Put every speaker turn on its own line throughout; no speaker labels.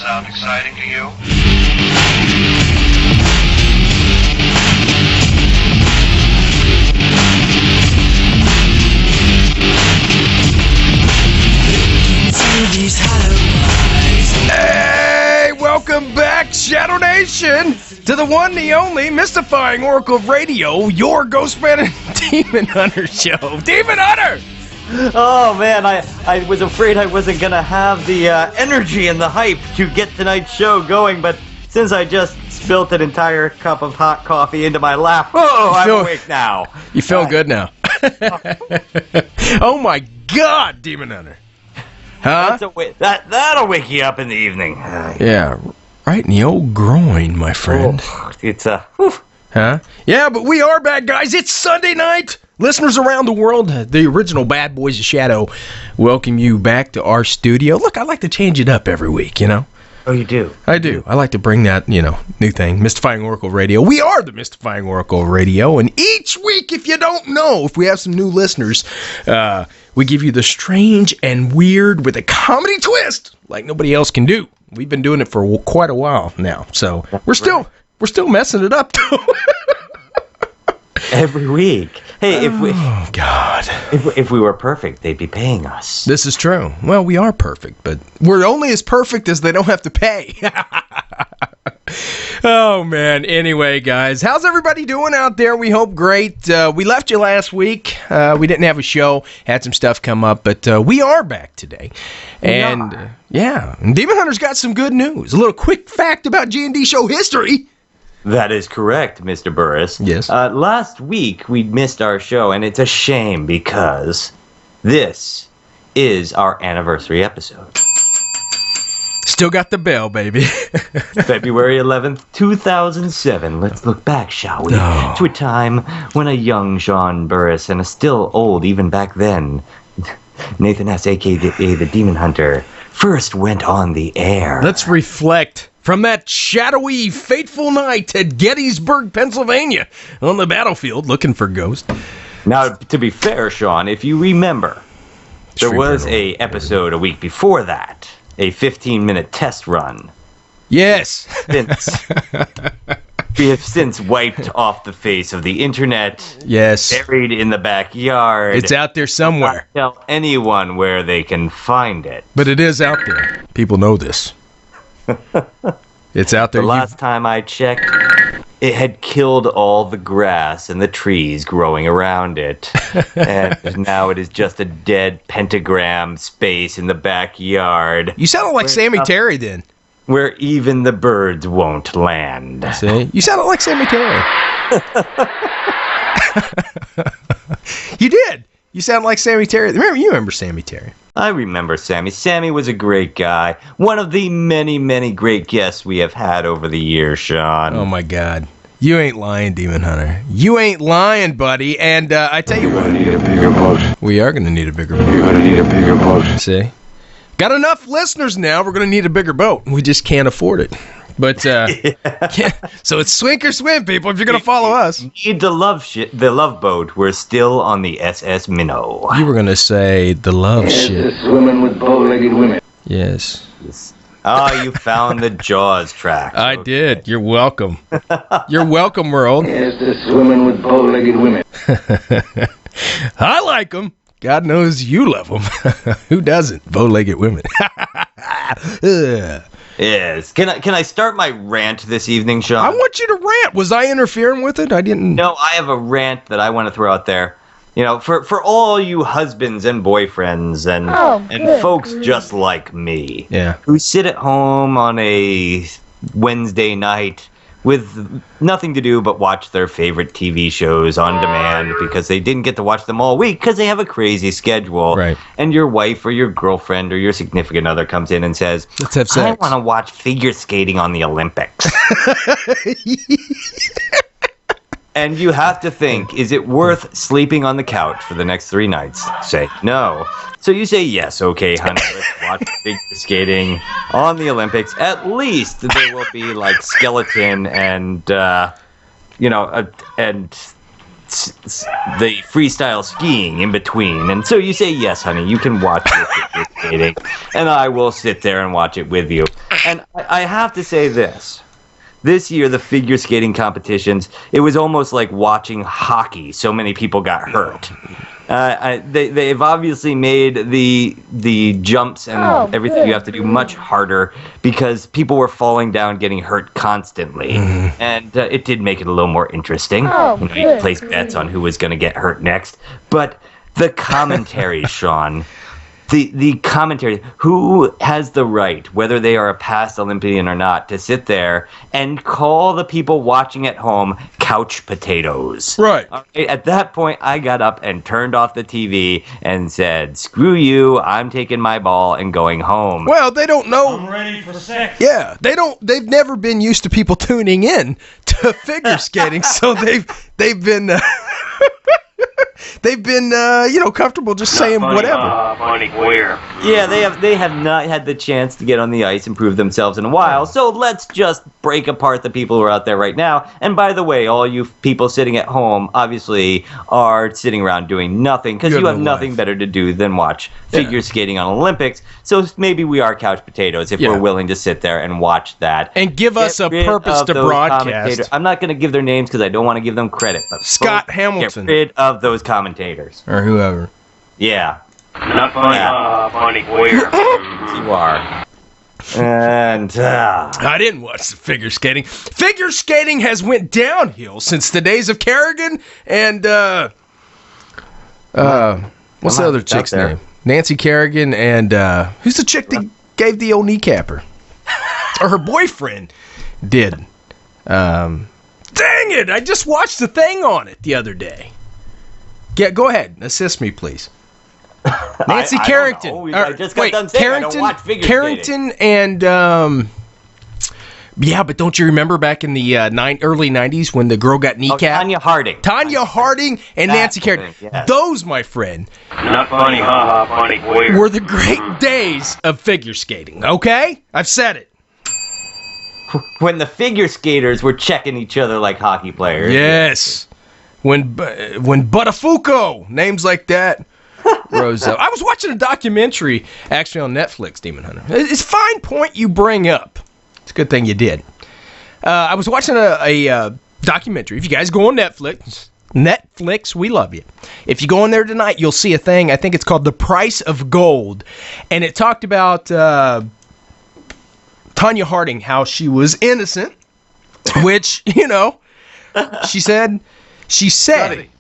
sound exciting to you?
Hey, welcome back, Shadow Nation, to the one, the only, mystifying Oracle of Radio, your GhostMan and Demon Hunter show. Demon Hunter!
Oh man, I was afraid I wasn't gonna have the energy and the hype to get tonight's show going, but since I just spilt an entire cup of hot coffee into my lap, I'm awake now.
You feel good now. Oh my God, Demon Hunter. Huh?
That'll wake you up in the evening.
Yeah, right in the old groin, my friend.
Oh, it's
Huh? Yeah, but we are back, guys. It's Sunday night. Listeners around the world, the original Bad Boys of Shadow, welcome you back to our studio. Look, I like to change it up every week, you know?
Oh, you do?
I do. I like to bring that, new thing. Mystifying Oracle Radio. We are the Mystifying Oracle Radio, and each week, if you don't know, if we have some new listeners, we give you the strange and weird with a comedy twist like nobody else can do. We've been doing it for quite a while now, so we're still messing it up, though.
Every week. Hey,
oh God!
If we were perfect, they'd be paying us.
This is true. Well, we are perfect, but we're only as perfect as they don't have to pay. Oh, man. Anyway, guys, how's everybody doing out there? We hope great. We left you last week. We didn't have a show. Had some stuff come up, but we are back today. And, and Demon Hunter's got some good news. A little quick fact about G&D show history.
That is correct, Mr. Burris.
Yes.
Last week, we missed our show, and it's a shame because this is our anniversary episode.
Still got the bell, baby.
February 11th, 2007. Let's look back, shall we? To a time when a young Sean Burris and a still old, even back then, Nathan S., a.k.a. the Demon Hunter, first went on the air.
Let's reflect from that shadowy, fateful night at Gettysburg, Pennsylvania, on the battlefield looking for ghosts.
Now, to be fair, Sean, if you remember, there was a episode a week before that, a 15-minute test run.
Yes.
We have since wiped off the face of the internet.
Yes.
Buried in the backyard.
It's out there somewhere.
Not tell anyone where they can find it.
But it is out there. People know this. It's out there.
The last time I checked, it had killed all the grass and the trees growing around it. And now it is just a dead pentagram space in the backyard.
You sounded like Sammy Terry then.
Where even the birds won't land.
See? You sounded like Sammy Terry. You did. You sound like Sammy Terry. You remember Sammy Terry.
I remember Sammy. Sammy was a great guy. One of the many, many great guests we have had over the years, Sean.
Oh, my God. You ain't lying, Demon Hunter. You ain't lying, buddy. And I tell you what.
Need a bigger boat.
We are going to need a bigger boat.
You're going to need a bigger boat.
See? Got enough listeners now. We're going to need a bigger boat. We just can't afford it. But, so it's swink or swim, people, if you're going to follow us.
Need the love boat. We're still on the SS Minnow.
You were going to say the love shit.
This swimming with bow-legged women.
Yes.
Oh, you found the Jaws track.
I did. You're welcome. You're welcome, world.
Yes, this swimming with bow-legged women.
I like them. God knows you love them. Who doesn't? Bow-legged women.
Yes. Can I start my rant this evening, Sean?
I want you to rant. Was I interfering with it? I didn't.
No, I have a rant that I want to throw out there. You know, for all you husbands and boyfriends and folks just like me, who sit at home on a Wednesday night with nothing to do but watch their favorite TV shows on demand because they didn't get to watch them all week because they have a crazy schedule.
Right.
And your wife or your girlfriend or your significant other comes in and says,
"Let's have sex.
I want to watch figure skating on the Olympics." And you have to think, is it worth sleeping on the couch for the next 3 nights? Say no. So you say, yes, okay, honey, let's watch figure skating on the Olympics. At least there will be, like, skeleton and, and the freestyle skiing in between. And so you say, yes, honey, you can watch your figure skating, and I will sit there and watch it with you. And I have to say this. This year, the figure skating competitions, it was almost like watching hockey. So many people got hurt. They've obviously made the jumps and everything you have to do much harder because people were falling down, getting hurt constantly. And it did make it a little more interesting. You could place bets on who was going to get hurt next. But the commentary, Sean... The commentary, who has the right, whether they are a past Olympian or not, to sit there and call the people watching at home couch potatoes?
Right.
At that point, I got up and turned off the TV and said, screw you, I'm taking my ball and going home.
Well, they don't know.
I'm ready for sex.
Yeah, they've never been used to people tuning in to figure skating, so they've been... They've been, comfortable just saying whatever.
Funny queer.
Yeah, they have not had the chance to get on the ice and prove themselves in a while, so let's just break apart the people who are out there right now. And by the way, all you people sitting at home obviously are sitting around doing nothing because you have nothing better to do than watch figure skating on Olympics. So maybe we are couch potatoes if we're willing to sit there and watch that.
And give us a purpose to broadcast.
I'm not going to give their names because I don't want to give them credit. But
Scott Hamilton.
Get rid of those commentators.
Or whoever.
Yeah.
Not funny. Funny queer.
You are. And
I didn't watch the figure skating. Figure skating has went downhill since the days of Kerrigan and what's the other chick's name? Nancy Kerrigan and who's the chick that gave the old kneecapper? Or her boyfriend did. Dang it! I just watched the thing on it the other day. Go ahead, assist me, please. Nancy Carrington.
I just got done saying I don't watch figure
Carrington and yeah, but don't you remember back in the early 90s when the girl got kneecapped?
Tanya Harding.
Tanya Harding and Nancy Carrington.
Yes.
Those, my friend,
Not funny, haha, funny, queer.
were the great days of figure skating, okay? I've said it.
When the figure skaters were checking each other like hockey players.
Yes. When Buttafuoco, names like that, rose up. I was watching a documentary, actually on Netflix, Demon Hunter. It's a fine point you bring up. It's a good thing you did. I was watching a documentary. If you guys go on Netflix, we love you. If you go in there tonight, you'll see a thing. I think it's called The Price of Gold. And it talked about Tanya Harding, how she was innocent, which, she said,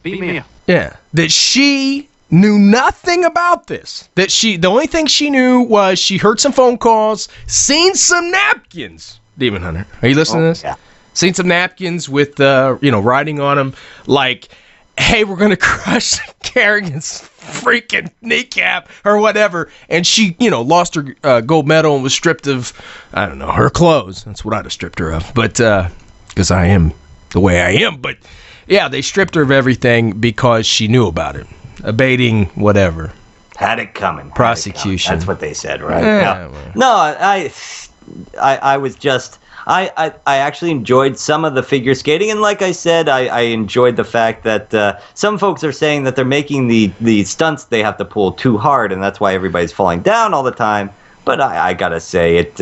Beat me up.
yeah, that she knew nothing about this. That the only thing she knew was she heard some phone calls, seen some napkins. Demon Hunter, are you listening to this?
Yeah.
Seen some napkins with, writing on them like, hey, we're going to crush Kerrigan's freaking kneecap or whatever. And she, lost her gold medal and was stripped of, I don't know, her clothes. That's what I'd have stripped her of. But, because I am the way I am. But, yeah, they stripped her of everything because she knew about it. Abating whatever.
Had it coming.
Prosecution.
That's what they said, right?
Yeah,
No, I was just... I actually enjoyed some of the figure skating, and like I said, I enjoyed the fact that some folks are saying that they're making the stunts they have to pull too hard, and that's why everybody's falling down all the time. But I gotta say, it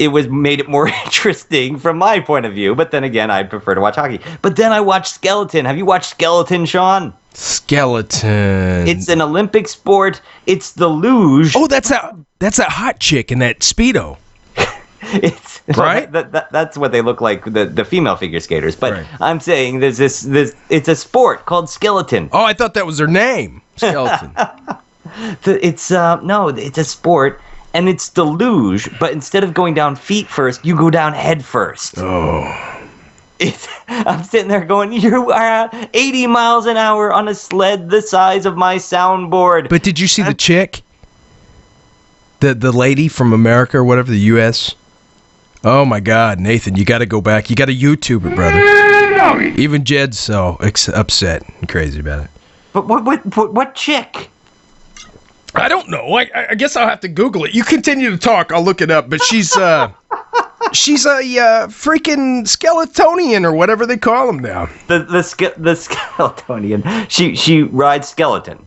was made it more interesting from my point of view. But then again, I prefer to watch hockey. But then I watched Skeleton. Have you watched Skeleton, Sean?
Skeleton.
It's an Olympic sport. It's the luge.
Oh, that's that hot chick in that Speedo.
It's
right.
That's what they look like, the female figure skaters. But
right.
I'm saying there's this. It's a sport called skeleton.
Oh, I thought that was her name. Skeleton.
It's a sport, and it's the luge. But instead of going down feet first, you go down head first.
Oh.
I'm sitting there going, you are 80 miles an hour on a sled the size of my soundboard.
But did you see the chick? The lady from America or whatever, the U.S.? Oh, my God, Nathan, you got to go back. You got to YouTube it, brother. Even Jed's so upset and crazy about it.
But what chick?
I don't know. I guess I'll have to Google it. You continue to talk. I'll look it up. But she's she's a freaking Skeletonian or whatever they call them now.
The Skeletonian. She rides skeleton.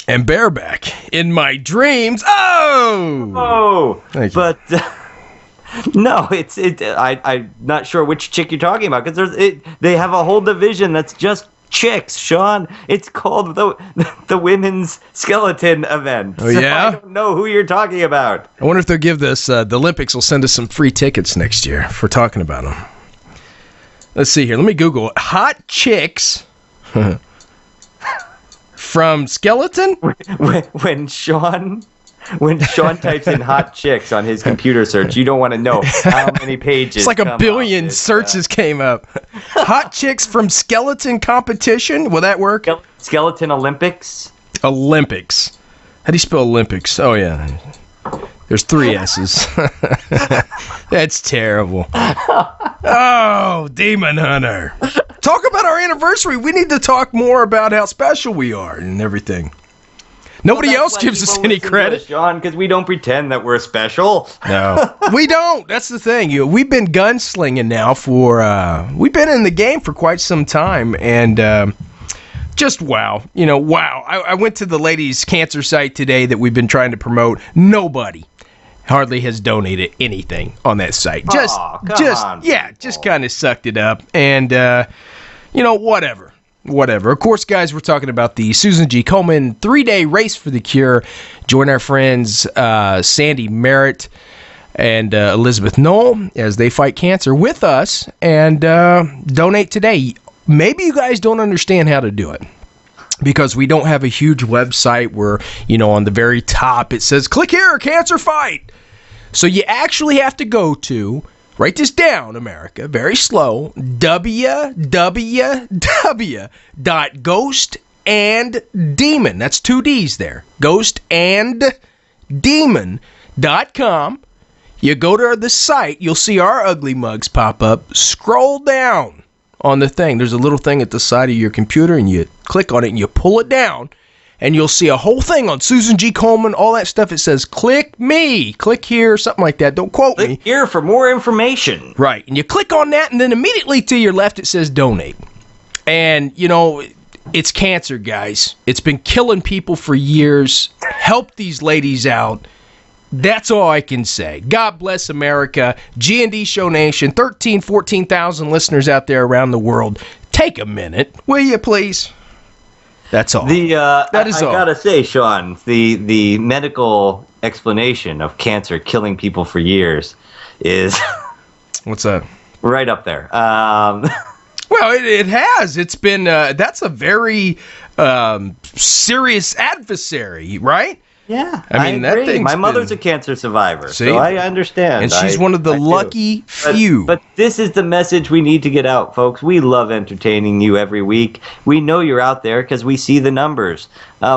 And bareback in my dreams. Oh. Thank you.
But no, I'm not sure which chick you're talking about because they have a whole division that's just chicks, Sean. It's called the women's skeleton event.
Oh, yeah?
I don't know who you're talking about.
I wonder if they'll give this, the Olympics will send us some free tickets next year for talking about them. Let's see here. Let me Google it. Hot chicks from skeleton?
When Sean types in hot chicks on his computer search, you don't want to know how many pages.
It's like a billion searches came up. Hot chicks from skeleton competition? Will that work?
Skeleton Olympics?
Olympics. How do you spell Olympics? Oh, yeah. There's 3 S's. That's terrible. Oh, Demon Hunter. Talk about our anniversary. We need to talk more about how special we are and everything. Nobody else gives us any credit,
Sean, because we don't pretend that we're special.
No, we don't. That's the thing. We've been gunslinging now we've been in the game for quite some time, and just wow. Wow. I went to the ladies' cancer site today that we've been trying to promote. Nobody hardly has donated anything on that site. Just kind of sucked it up, and whatever. whatever. Of course, guys, we're talking about the Susan G. Komen 3-day race for the cure. Join our friends Sandy Merritt and Elizabeth Knoll as they fight cancer with us and donate today. Maybe you guys don't understand how to do it because we don't have a huge website where, on the very top it says, click here, cancer fight. So you actually have to go to, write this down, America, very slow, www.ghostanddemon, that's 2 D's there, ghostandemon.com. You go to the site, you'll see our ugly mugs pop up. Scroll down on the thing. There's a little thing at the side of your computer, and you click on it, and you pull it down, and you'll see a whole thing on Susan G. Komen, all that stuff. It says, click me, click here, something like that. Don't quote me.
Click here for more information.
Right, and you click on that, and then immediately to your left, it says donate. And, it's cancer, guys. It's been killing people for years. Help these ladies out. That's all I can say. God bless America. G&D Show Nation, 14,000 listeners out there around the world. Take a minute, will you please? That's all.
That is all. I gotta say, Sean, the medical explanation of cancer killing people for years is...
What's that?
Right up there.
Well, it has. It's been... that's a very serious adversary, right?
Yeah,
I mean,
agree.
that thing's
My mother's a cancer survivor, so I understand.
And she's one of the lucky few.
But this is the message we need to get out, folks. We love entertaining you every week. We know you're out there because we see the numbers.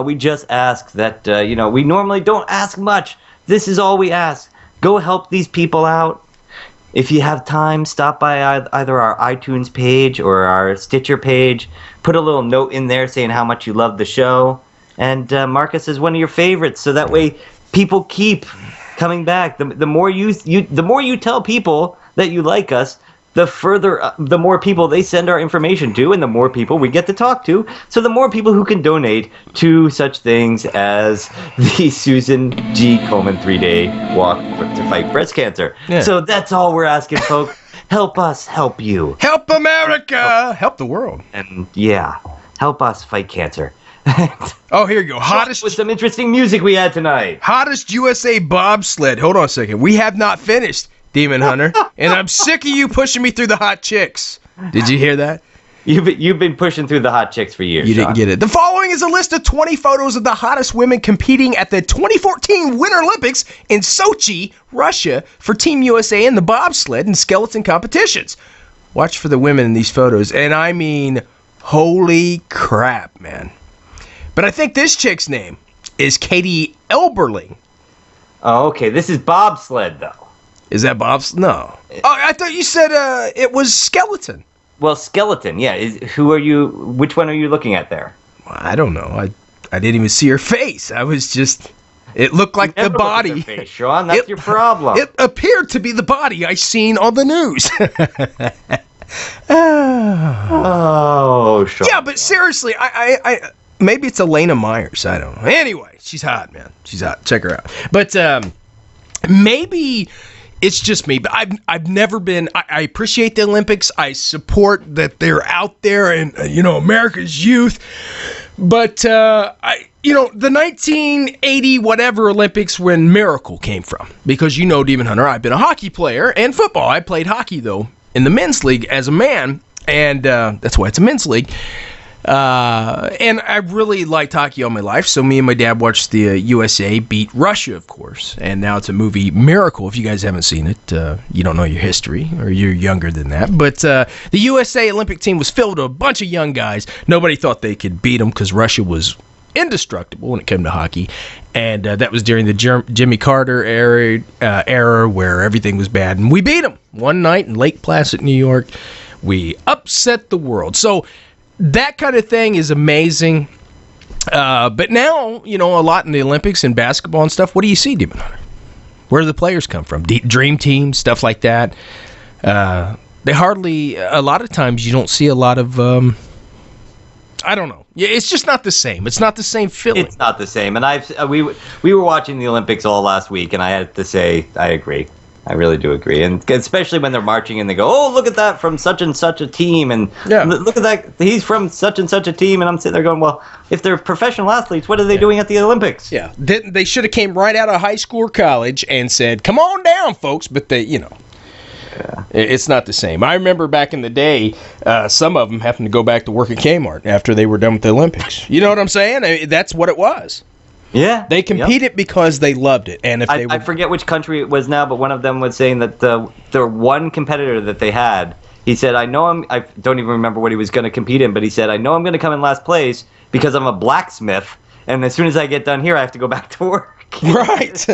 We just ask that, we normally don't ask much. This is all we ask. Go help these people out. If you have time, stop by either our iTunes page or our Stitcher page. Put a little note in there saying how much you love the show. And mark us as one of your favorites, so that way people keep coming back. The more you tell people that you like us, the more people they send our information to, and the more people we get to talk to. So the more people who can donate to such things as the Susan G. Komen 3-day walk to fight breast cancer. Yeah. So that's all we're asking, folks. Help us, help you.
Help America. Help the world.
And help us fight cancer.
Oh, here you go. Hottest
with some interesting music we had tonight.
Hottest USA bobsled. Hold on a second. We have not finished, Demon Hunter, and I'm sick of you pushing me through the hot chicks. Did you hear that?
You've been pushing through the hot chicks for years.
You didn't get it. The following is a list of 20 photos of the hottest women competing at the 2014 Winter Olympics in Sochi, Russia, for Team USA in the bobsled and skeleton competitions. Watch for the women in these photos, and I mean, holy crap, man. But I think this chick's name is Katie Elberling.
Oh, okay. This is bobsled, though.
Is that bobsled? No. Oh, I thought you said it was skeleton.
Well, skeleton, yeah. Which one are you looking at there?
I don't know. I didn't even see her face. I was just... It looked like the body.
Look at her face, Sean. That's your problem.
It appeared to be the body I seen on the news.
Oh, Sean.
Yeah, but seriously, I maybe it's Elena Myers. I don't know. Anyway, she's hot, man. She's hot. Check her out. But maybe it's just me. But I've never been. I appreciate the Olympics. I support that they're out there and America's youth. But the 1980 whatever Olympics when Miracle came from, because Demon Hunter, I've been a hockey player and football. I played hockey though in the men's league as a man, and that's why it's a men's league. And I really liked hockey all my life, so me and my dad watched the USA beat Russia, of course, and now it's a movie, Miracle. If you guys haven't seen it, you don't know your history, or you're younger than that, but the USA Olympic team was filled with a bunch of young guys. Nobody thought they could beat them because Russia was indestructible when it came to hockey, and that was during the Jimmy Carter era where everything was bad, and we beat them one night in Lake Placid, New York. We upset the world. So that kind of thing is amazing. But now, a lot in the Olympics and basketball and stuff, what do you see, Demon Hunter? Where do the players come from? Dream team, stuff like that. They hardly, a lot of times you don't see a lot of, I don't know. Yeah, it's just not the same. It's not the same feeling.
It's not the same. And we were watching the Olympics all last week, and I had to say, I agree. I really do agree, and especially when they're marching and they go, "Oh, look at that from such and such a team," and look at that, he's from such and such a team, and I'm sitting there going, "Well, if they're professional athletes, what are they doing at the Olympics?"
Yeah, they should have came right out of high school or college and said, "Come on down, folks," but they, it's not the same. I remember back in the day, some of them happened to go back to work at Kmart after they were done with the Olympics. You know what I'm saying? I mean, that's what it was.
Yeah,
they competed because they loved it, and if they
I forget which country it was now, but one of them was saying that the one competitor that they had, he said, I don't even remember what he was going to compete in, but he said, I know I'm going to come in last place because I'm a blacksmith, and as soon as I get done here, I have to go back to work.
Right.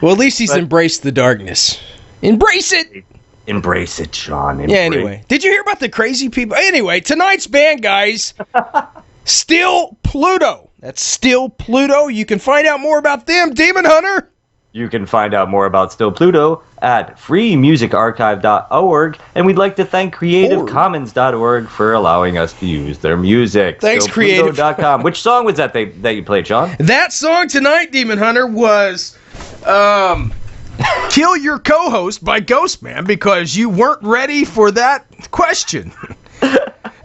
Well, at least he's embraced the darkness. Embrace it.
Embrace it, Sean.
Yeah. Anyway, did you hear about the crazy people? Anyway, tonight's band, guys. Still Pluto. That's Still Pluto. You can find out more about them, Demon Hunter.
You can find out more about Still Pluto at freemusicarchive.org, and we'd like to thank creativecommons.org for allowing us to use their music.
Thanks, Creative.
StillPluto.com. Which song was that you played, Sean?
That song tonight, Demon Hunter, was Kill Your Co-Host by GhostMan, because you weren't ready for that question.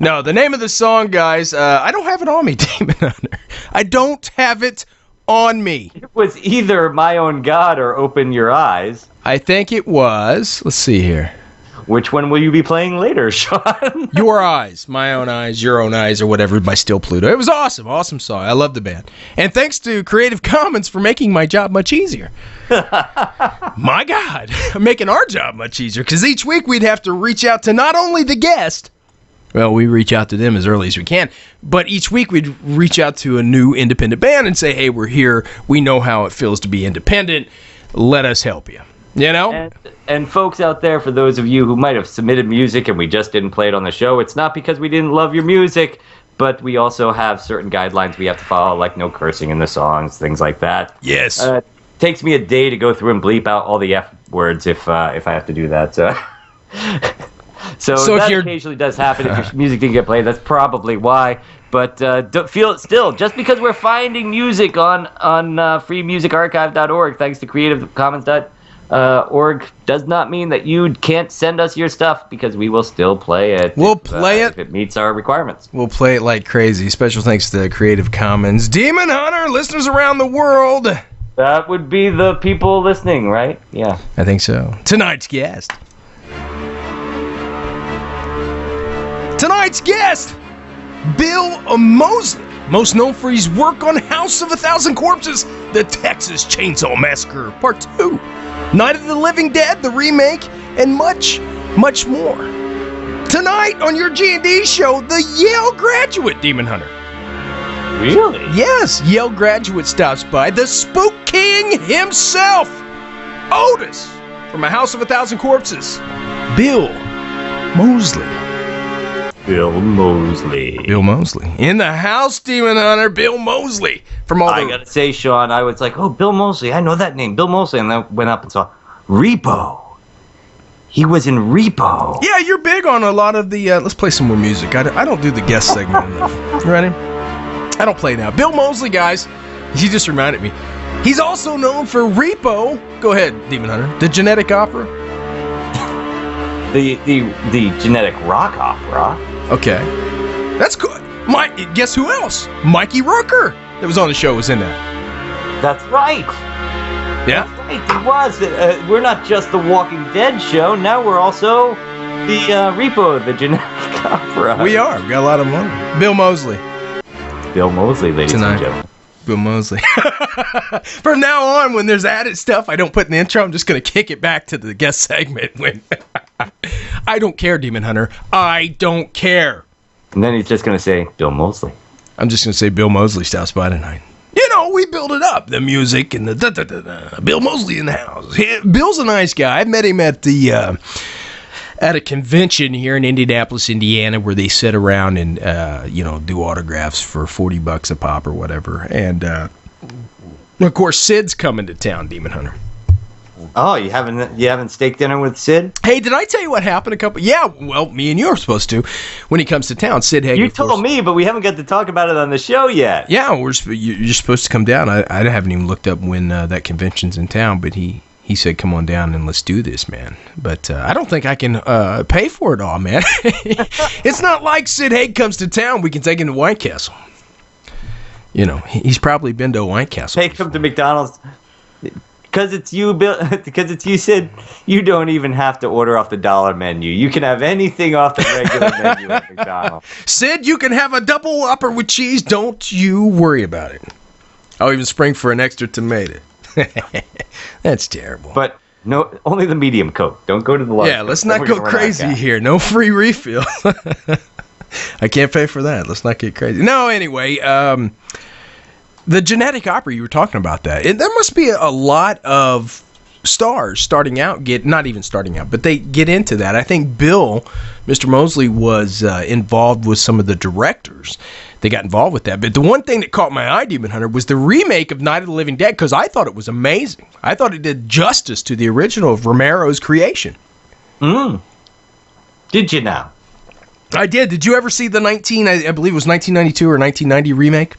No, the name of the song, guys, I don't have it on me, Demon Hunter. I don't have it on me.
It was either My Own God or Open Your Eyes.
I think it was. Let's see here.
Which one will you be playing later, Sean?
Your Eyes, My Own Eyes, Your Own Eyes, or whatever by Still Pluto. It was awesome. Awesome song. I love the band. And thanks to Creative Commons for making my job much easier. My God, making our job much easier, because each week we'd have to reach out to not only the guest, well, we reach out to them as early as we can, but each week we'd reach out to a new independent band and say, hey, we're here. We know how it feels to be independent. Let us help you. You know?
And folks out there, for those of you who might have submitted music and we just didn't play it on the show, it's not because we didn't love your music, but we also have certain guidelines we have to follow, like no cursing in the songs, things like that.
Yes.
Takes me a day to go through and bleep out all the F words if I have to do that. So that occasionally does happen. If your music didn't get played, that's probably why. But don't feel it still. Just because we're finding music on freemusicarchive.org, thanks to creativecommons.org, does not mean that you can't send us your stuff, because we will still play it.
We'll play it
if it meets our requirements.
We'll play it like crazy. Special thanks to Creative Commons. Demon Hunter, listeners around the world.
That would be the people listening, right? Yeah.
I think so. Tonight's guest, Bill Moseley, most known for his work on House of a Thousand Corpses, The Texas Chainsaw Massacre Part 2, Night of the Living Dead, the remake, and much, much more. Tonight on your G&D show, the Yale graduate, Demon Hunter.
Really?
Yes, Yale graduate stops by. The Spook King himself, Otis, from A House of a Thousand Corpses, Bill Moseley.
Bill Moseley.
In the house, Demon Hunter, Bill Moseley. I
gotta say, Sean, I was like, oh, Bill Moseley, I know that name, Bill Moseley, and I went up and saw Repo. He was in Repo.
Yeah, you're big on a lot of the, let's play some more music. I don't do the guest segment enough. You ready? I don't play now. Bill Moseley, guys, you just reminded me. He's also known for Repo. Go ahead, Demon Hunter. The Genetic Opera.
The genetic rock opera.
Okay, that's good. Guess who else? Mikey Rooker, that was on the show, was in that.
That's right.
Yeah.
That's right, he was. We're not just the Walking Dead show. Now we're also the Repo, the genetic opera.
We are. We got a lot of money. Bill Moseley.
Bill Moseley, ladies and gentlemen.
Bill Moseley. From now on, when there's added stuff I don't put in the intro, I'm just going to kick it back to the guest segment. When I don't care, Demon Hunter. I don't care.
And then he's just going to say, Bill Moseley.
I'm just going to say Bill Moseley stops by tonight. You know, we build it up. The music and the da-da-da-da. Bill Moseley in the house. Bill's a nice guy. I met him at a convention here in Indianapolis, Indiana, where they sit around and, do autographs for $40 a pop or whatever. And, of course, Sid's coming to town, Demon Hunter.
Oh, you haven't steak dinner with Sid?
Hey, did I tell you what happened Yeah, well, me and you are supposed to. When he comes to town, Sid Hagen.
You told me, but we haven't got to talk about it on the show yet.
Yeah, you're supposed to come down. I haven't even looked up when that convention's in town, but he he said, "Come on down and let's do this, man." But I don't think I can pay for it all, man. It's not like Sid Haig comes to town. We can take him to White Castle. You know, he's probably been to a White Castle.
Take him to McDonald's. Because it's you, Bill. Because it's you, Sid. You don't even have to order off the dollar menu. You can have anything off the regular menu at McDonald's.
Sid, you can have a double Whopper with cheese. Don't you worry about it. I'll even spring for an extra tomato. That's terrible.
But no, only the medium Coke. Don't go to the large.
Yeah, let's not go crazy here. No free refill. I can't pay for that. Let's not get crazy. No, anyway, the genetic opera, you were talking about that. And there must be a lot of stars starting out, not even starting out, but they get into that. I think Mr. Moseley was involved with some of the directors. They got involved with that. But the one thing that caught my eye, Demon Hunter, was the remake of Night of the Living Dead, because I thought it was amazing. I thought it did justice to the original of Romero's creation.
Did you now?
I did. Did you ever see the I believe it was 1992 or 1990 remake?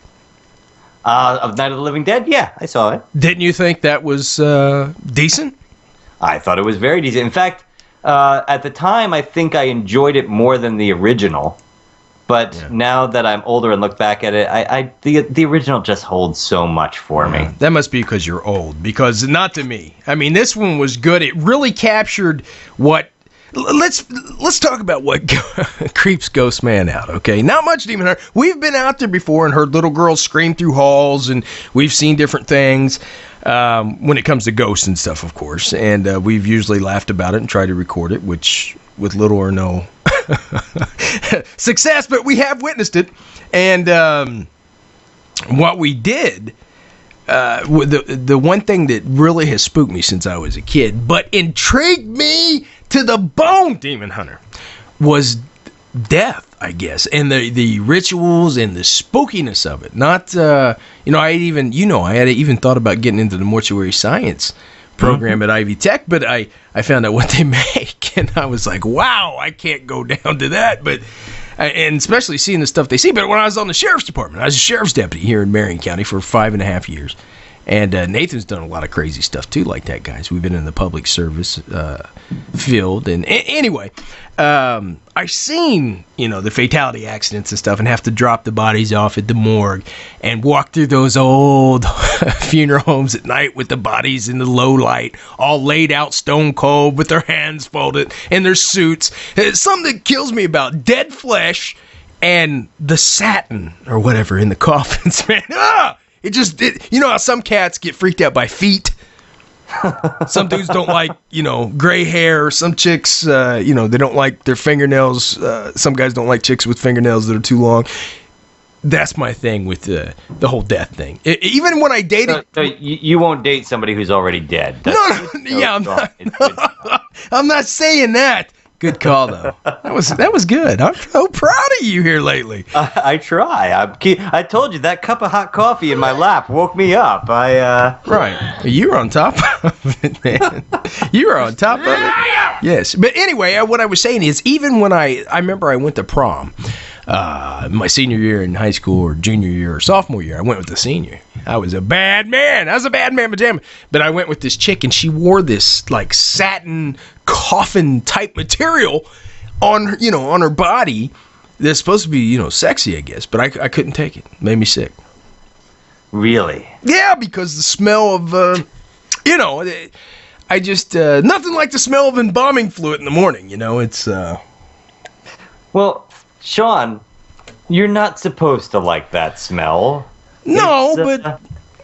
Of Night of the Living Dead? Yeah, I saw it.
Didn't you think that was decent?
I thought it was very decent. In fact, at the time, I think I enjoyed it more than the original. But now that I'm older and look back at it, the original just holds so much for me.
That must be because you're old. Because not to me. I mean, this one was good. It really captured what. Let's talk about what creeps GhostMan out, okay? Not much, Demon Hunter. We've been out there before and heard little girls scream through halls, and we've seen different things when it comes to ghosts and stuff, of course. And we've usually laughed about it and tried to record it, which with little or no success, but we have witnessed it. And what we did, the one thing that really has spooked me since I was a kid, but intrigued me to the bone, Demon Hunter, was death, I guess, and the rituals and the spookiness of it. Not, I had even thought about getting into the mortuary science program at Ivy Tech, but I found out what they make, and I was like, wow, I can't go down to that, but. And especially seeing the stuff they see. But when I was on the sheriff's department, I was a sheriff's deputy here in Marion County for 5.5 years. And Nathan's done a lot of crazy stuff, too, like that, guys. We've been in the public service field. And anyway, I've seen, the fatality accidents and stuff and have to drop the bodies off at the morgue and walk through those old funeral homes at night with the bodies in the low light, all laid out stone cold with their hands folded in their suits. Something that kills me about dead flesh and the satin or whatever in the coffins, man. You know how some cats get freaked out by feet? Some dudes don't like, gray hair. Some chicks, they don't like their fingernails. Some guys don't like chicks with fingernails that are too long. That's my thing with the whole death thing. Even when I dated...
So you won't date somebody who's already dead.
I'm not saying that. Good call, though. That was good. I'm so proud of you here lately.
I try. I told you that cup of hot coffee in my lap woke me up.
Right. You were on top of it, man. You were on top of it. Yes. But anyway, what I was saying is, even when I remember I went to prom, my senior year in high school or junior year or sophomore year, I went with the senior. I was a bad man. I was a bad man pajama. But I went with this chick, and she wore this like satin coffin type material on her body that's supposed to be sexy, I guess. But I couldn't take it. It made me sick.
Really?
Yeah, because the smell of I just nothing like the smell of embalming fluid in the morning. It's
Well, Sean, you're not supposed to like that smell.
No, but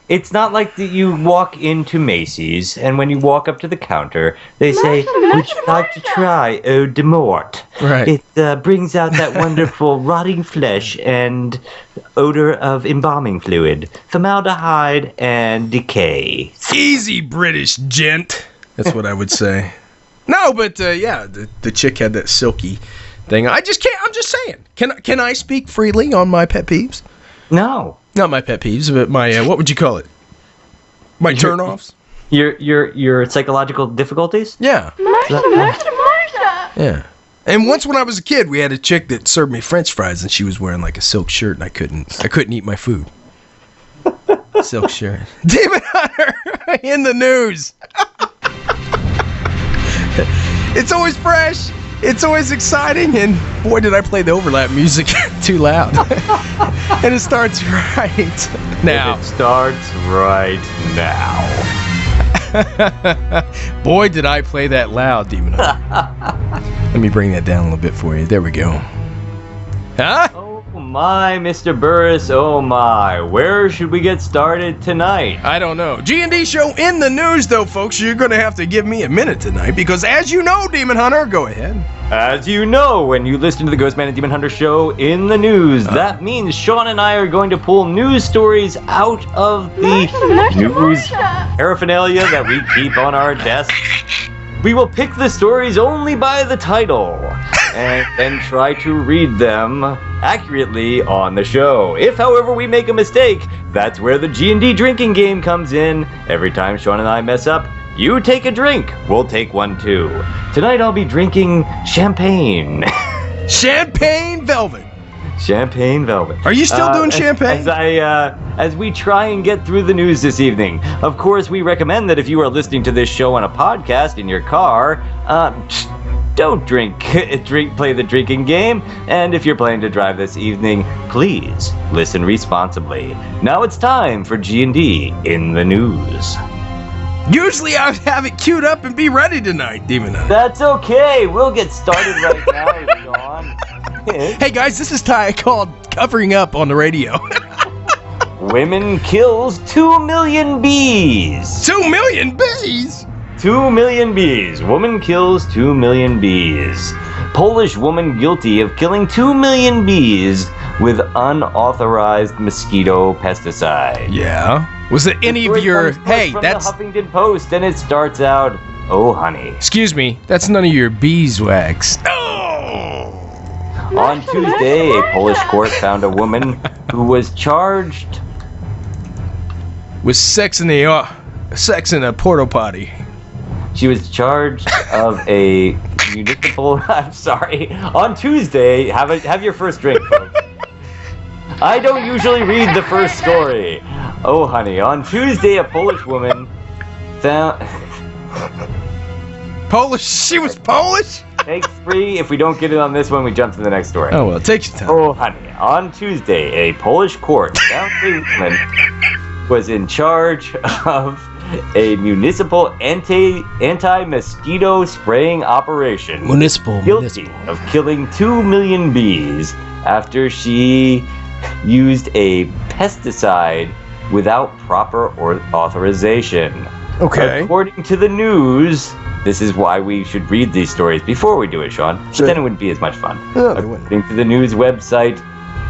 it's not like that you walk into Macy's and when you walk up to the counter, they say, "Would you like to try eau de mort?"
Right.
It brings out that wonderful rotting flesh and odor of embalming fluid, formaldehyde, and decay.
Easy, British gent. That's what I would say. No, but the chick had that silky thing. I just can't. I'm just saying. Can I speak freely on my pet peeves?
No.
Not my pet peeves, but my what would you call it? My turnoffs?
Your psychological difficulties?
Yeah.
Martha.
Yeah. And once when I was a kid, we had a chick that served me French fries, and she was wearing like a silk shirt, and I couldn't eat my food. Silk shirt. Demon Hunter in the news. It's always fresh. It's always exciting. And boy, did I play the overlap music too loud. And it starts right now.
It starts right now.
Boy, did I play that loud, Demon Hunter. Let me bring that down a little bit for you. There we go. Huh?
Oh my, Mr. Burris, oh my. Where should we get started tonight?
I don't know. G&D show in the news, though, folks. You're going to have to give me a minute tonight because, as you know, Demon Hunter, go ahead.
As you know, when you listen to the GhostMan and Demon Hunter show in the news, that means Sean and I are going to pull news stories out of the news paraphernalia that we keep on our desk. We will pick the stories only by the title and then try to read them accurately on the show. If, however, we make a mistake, that's where the G&D drinking game comes in. Every time Sean and I mess up, you take a drink. We'll take one too. Tonight I'll be drinking champagne.
Champagne Velvet.
Champagne Velvet.
Are you still doing champagne?
As we try and get through the news this evening. Of course, we recommend that if you are listening to this show on a podcast in your car, don't drink. Play the drinking game. And if you're planning to drive this evening, please listen responsibly. Now it's time for G&D in the news.
Usually I would have it queued up and be ready tonight, Demon Hunter.
That's okay. We'll get started right now, Sean.
Hey guys, this is Ty called Covering Up on the radio.
Women kills 2 million bees.
2 million bees?
2 million bees. Woman kills 2 million bees. Polish woman guilty of killing 2 million bees with unauthorized mosquito pesticide.
Yeah. Was it any of your... Hey, that's...
from the Huffington Post, and it starts out, oh, honey.
Excuse me, that's none of your beeswax.
On Tuesday, a Polish court found a woman who was charged...
with sex in a porta potty.
She was charged of a municipal... I'm sorry. On Tuesday, have your first drink, folks. I don't usually read the first story. Oh, honey. On Tuesday, a Polish woman found...
Polish? She was Polish?
Takes 3. If we don't get it on this one, we jump to the next story.
Oh, well, take your time.
Oh, honey. On Tuesday, a Polish court found a woman was in charge of a municipal anti-mosquito spraying operation. Guilty of killing 2 million bees after she used a pesticide without proper authorization.
Okay.
According to the news, this is why we should read these stories before we do it, Sean. But then it wouldn't be as much fun.
No,
According to the news website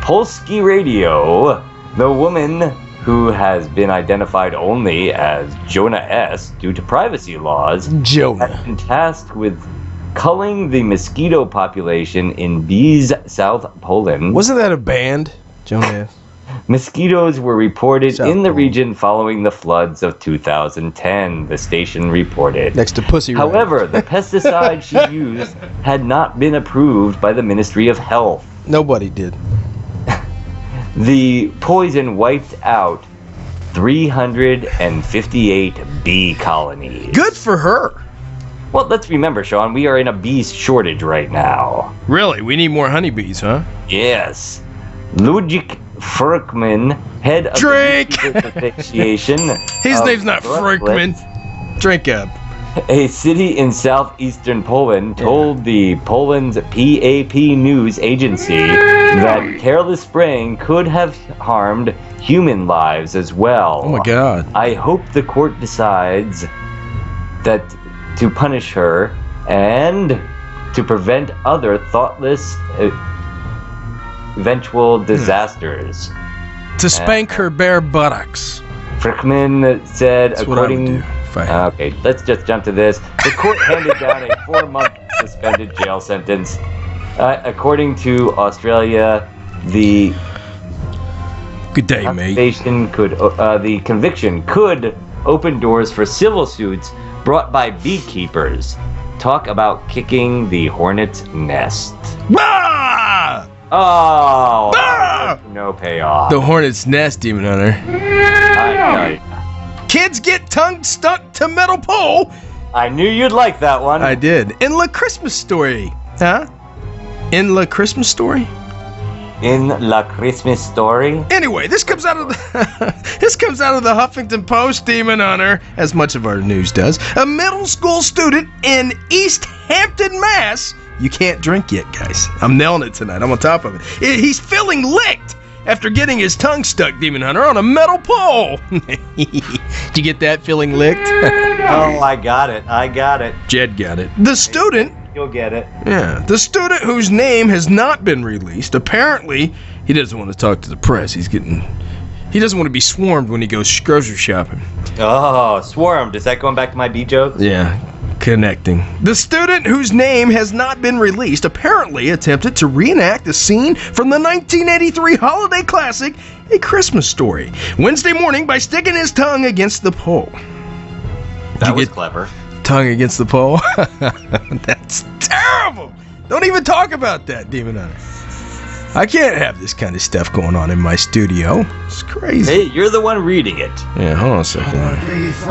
Polski Radio, the woman, who has been identified only as Jonah S. due to privacy laws,
Jonah
has been tasked with culling the mosquito population in Bees, South Poland.
Wasn't that a band, Jonah?
Mosquitoes were reported
South
in the
Poland.
region following the floods of 2010, the station reported.
Next to Pussy Riot.
However, the pesticide she used had not been approved by the Ministry of Health.
Nobody did.
The poison wiped out 358 bee colonies.
Good for her.
Well, let's remember, Sean, we are in a bee shortage right now.
Really? We need more honeybees, huh?
Yes. Ludwig Frykman, head of
Drink!
the Association.
His
of
name's not
Brooklyn,
Frykman. Drink up.
a city in southeastern Poland, told the Poland's PAP news agency that careless spraying could have harmed human lives as well.
Oh my God.
I hope the court decides that to punish her and to prevent other thoughtless eventual disasters.
To spank her bare buttocks.
Frickman said,
That's what I would do if I had.
Okay, let's just jump to this. The court handed down a 4-month suspended jail sentence. According to Australia, the
Good day, mate.
the conviction could open doors for civil suits brought by beekeepers. Talk about kicking the hornet's nest.
Ah!
Oh,
Ah!
no payoff.
The hornet's nest, Demon Hunter.
I
Kids get tongue stuck to metal pole
I knew you'd like that one.
I did. In La Christmas Story. Huh? In La Christmas Story?
In La Christmas Story?
Anyway, this comes out of the Huffington Post, Demon Hunter, as much of our news does. A middle school student in East Hampton, Mass. You can't drink yet, guys. I'm nailing it tonight. I'm on top of it. He's feeling licked after getting his tongue stuck, Demon Hunter, on a metal pole. Did you get that, feeling licked?
Oh, I got it.
Jed got it. The student...
You'll get it.
Yeah. The student whose name has not been released, apparently, he doesn't want to talk to the press. He doesn't want to be swarmed when he goes grocery shopping.
Oh, swarmed. Is that going back to my B joke?
Yeah. Connecting. The student whose name has not been released apparently attempted to reenact a scene from the 1983 holiday classic, A Christmas Story, Wednesday morning by sticking his tongue against the pole.
That was clever.
Tongue against the pole? That's terrible! Don't even talk about that, Demon Hunter. I can't have this kind of stuff going on in my studio. It's crazy.
Hey, you're the one reading it.
Yeah, hold on a second.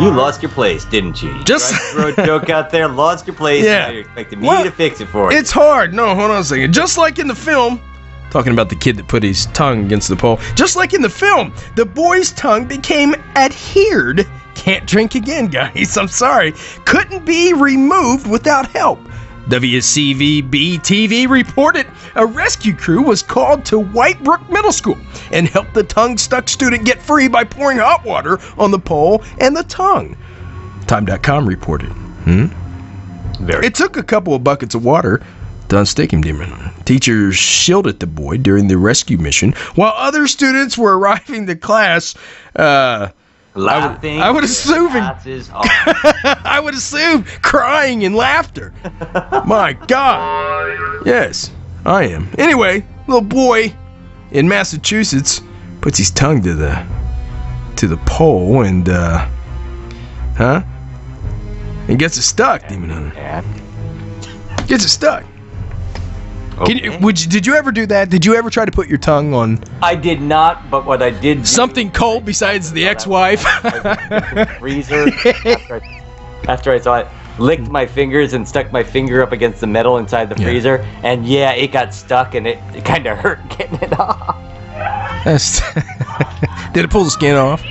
You lost your place, didn't you?
Just
throw a joke out there, lost your place,
Yeah.
now you're expecting me to fix it for you.
It's hard. No, hold on a second. Just like in the film, talking about the kid that put his tongue against the pole, just like in the film, the boy's tongue became adhered. Can't drink again, guys. I'm sorry. Couldn't be removed without help. WCVB-TV reported a rescue crew was called to Whitebrook Middle School and helped the tongue-stuck student get free by pouring hot water on the pole and the tongue. Time.com reported. It took a couple of buckets of water to unstick him, Demon. Teachers shielded the boy during the rescue mission, while other students were arriving to class.
Laughing.
I would assume.
Passes off.
I would assume crying and laughter. My God. Yes, I am. Anyway, little boy in Massachusetts puts his tongue to the pole and and gets it stuck, Demon Hunter. Gets it stuck.
Okay.
Did you ever do that? Did you ever try to put your tongue on
I did not, but what I did do,
something cold besides the ex-wife?
freezer. After I saw it, licked my fingers and stuck my finger up against the metal inside the freezer, and yeah, it got stuck and it kind of hurt getting it off.
Did it pull the skin off?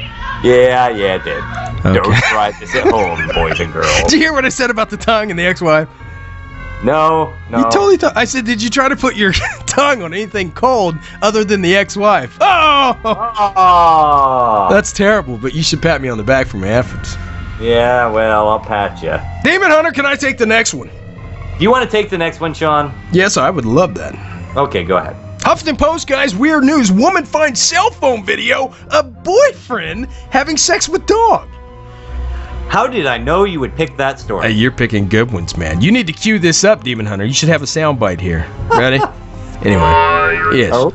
Yeah, it did.
Okay.
Don't try this at home, boys and girls.
Did you hear what I said about the tongue and the ex-wife?
No.
You totally I said, did you try to put your tongue on anything cold other than the ex-wife? Oh! That's terrible, but you should pat me on the back for my efforts.
Yeah, well, I'll pat you.
Demon Hunter, can I take the next one?
Do you want to take the next one, Sean?
Yes, I would love that.
Okay, go ahead.
Huffington Post, guys, weird news. Woman finds cell phone video of boyfriend having sex with dog.
How did I know you would pick that story?
Hey, you're picking good ones, man. You need to cue this up, Demon Hunter. You should have a soundbite here. Ready? Anyway. Yes.
Oh.